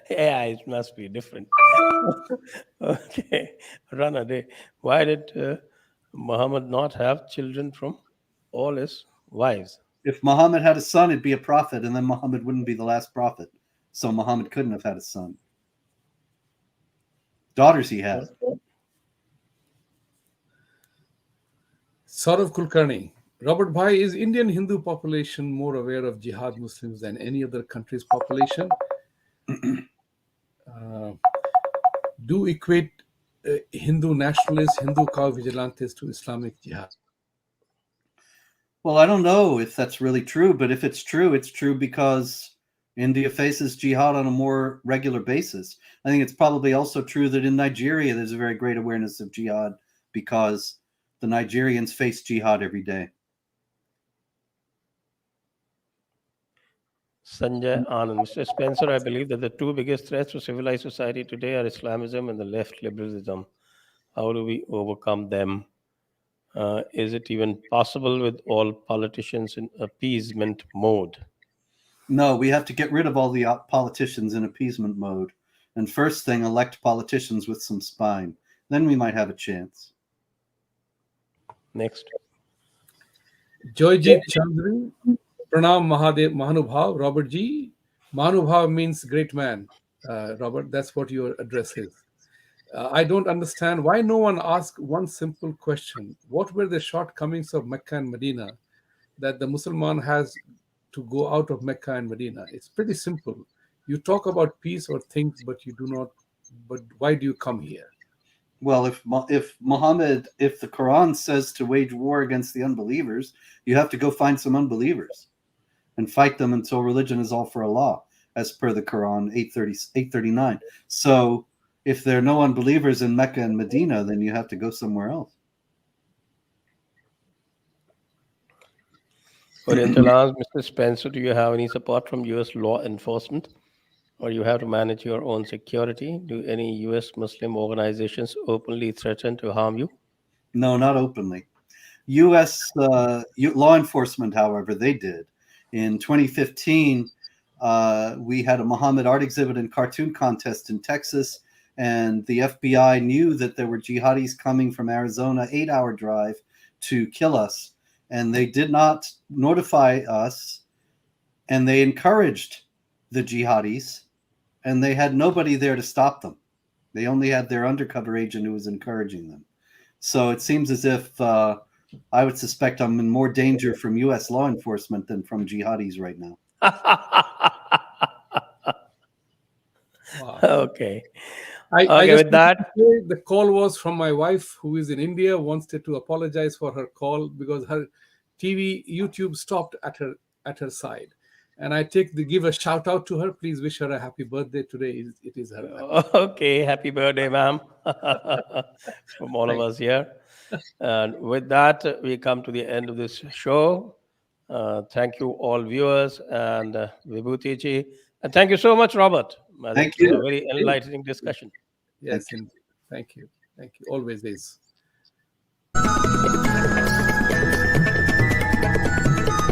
Yeah, it must be different. Okay, run a day. Why did Muhammad not have children from all his wives? If Muhammad had a son, it'd be a prophet, and then Muhammad wouldn't be the last prophet. So Muhammad couldn't have had a son. Daughters he had. Saurav Kulkarni, Robert Bhai, is Indian Hindu population more aware of jihad Muslims than any other country's population? Do equate Hindu nationalists, Hindu cow vigilantes to Islamic jihad? Well, I don't know if that's really true, but if it's true because India faces jihad on a more regular basis. I think it's probably also true that in Nigeria there's a very great awareness of jihad because the Nigerians face jihad every day. Sanjay Anand. Mr. Spencer, I believe that the two biggest threats to civilized society today are Islamism and the left liberalism. How do we overcome them? Is it even possible with all politicians in appeasement mode? No, we have to get rid of all the politicians in appeasement mode. And first thing, elect politicians with some spine. Then we might have a chance. Next. Joyjit Chandri, Pranam Mahadev Mahanubhav, Robert G. Mahanubhav means great man. Robert, that's what your address is. I don't understand why no one asked one simple question. What were the shortcomings of Mecca and Medina that the Muslim has to go out of Mecca and Medina? It's pretty simple. You talk about peace or things, but you do not. But why do you come here? Well, if the Quran says to wage war against the unbelievers, you have to go find some unbelievers and fight them until religion is all for Allah, as per the Quran 839. So if there are no unbelievers in Mecca and Medina, then you have to go somewhere else. Oriental asks, Mr. Spencer, do you have any support from US law enforcement? Or you have to manage your own security? Do any US Muslim organizations openly threaten to harm you? No, not openly. U.S. Law enforcement, however, they did. In 2015, We had a Mohammad art exhibit and cartoon contest in Texas, and the FBI knew that there were jihadis coming from Arizona, 8-hour drive to kill us, and they did not notify us, and they encouraged the jihadis, and they had nobody there to stop them. They only had their undercover agent who was encouraging them. So it seems as if I would suspect I'm in more danger from U.S. law enforcement than from jihadis right now. Wow. Okay. I Okay, just with that, wanted to say the call was from my wife, who is in India, wanted to apologize for her call because her YouTube stopped at her side. And I give a shout out to her. Please wish her a happy birthday today. It is her birthday. okay, happy birthday, ma'am, from all of Thank us here. And with that, we come to the end of this show. Thank you, all viewers, and Vibhuti ji. And thank you so much, Robert. I think Thank it was a you. very enlightening discussion. Yes, indeed. Thank you. Thank you. Always is.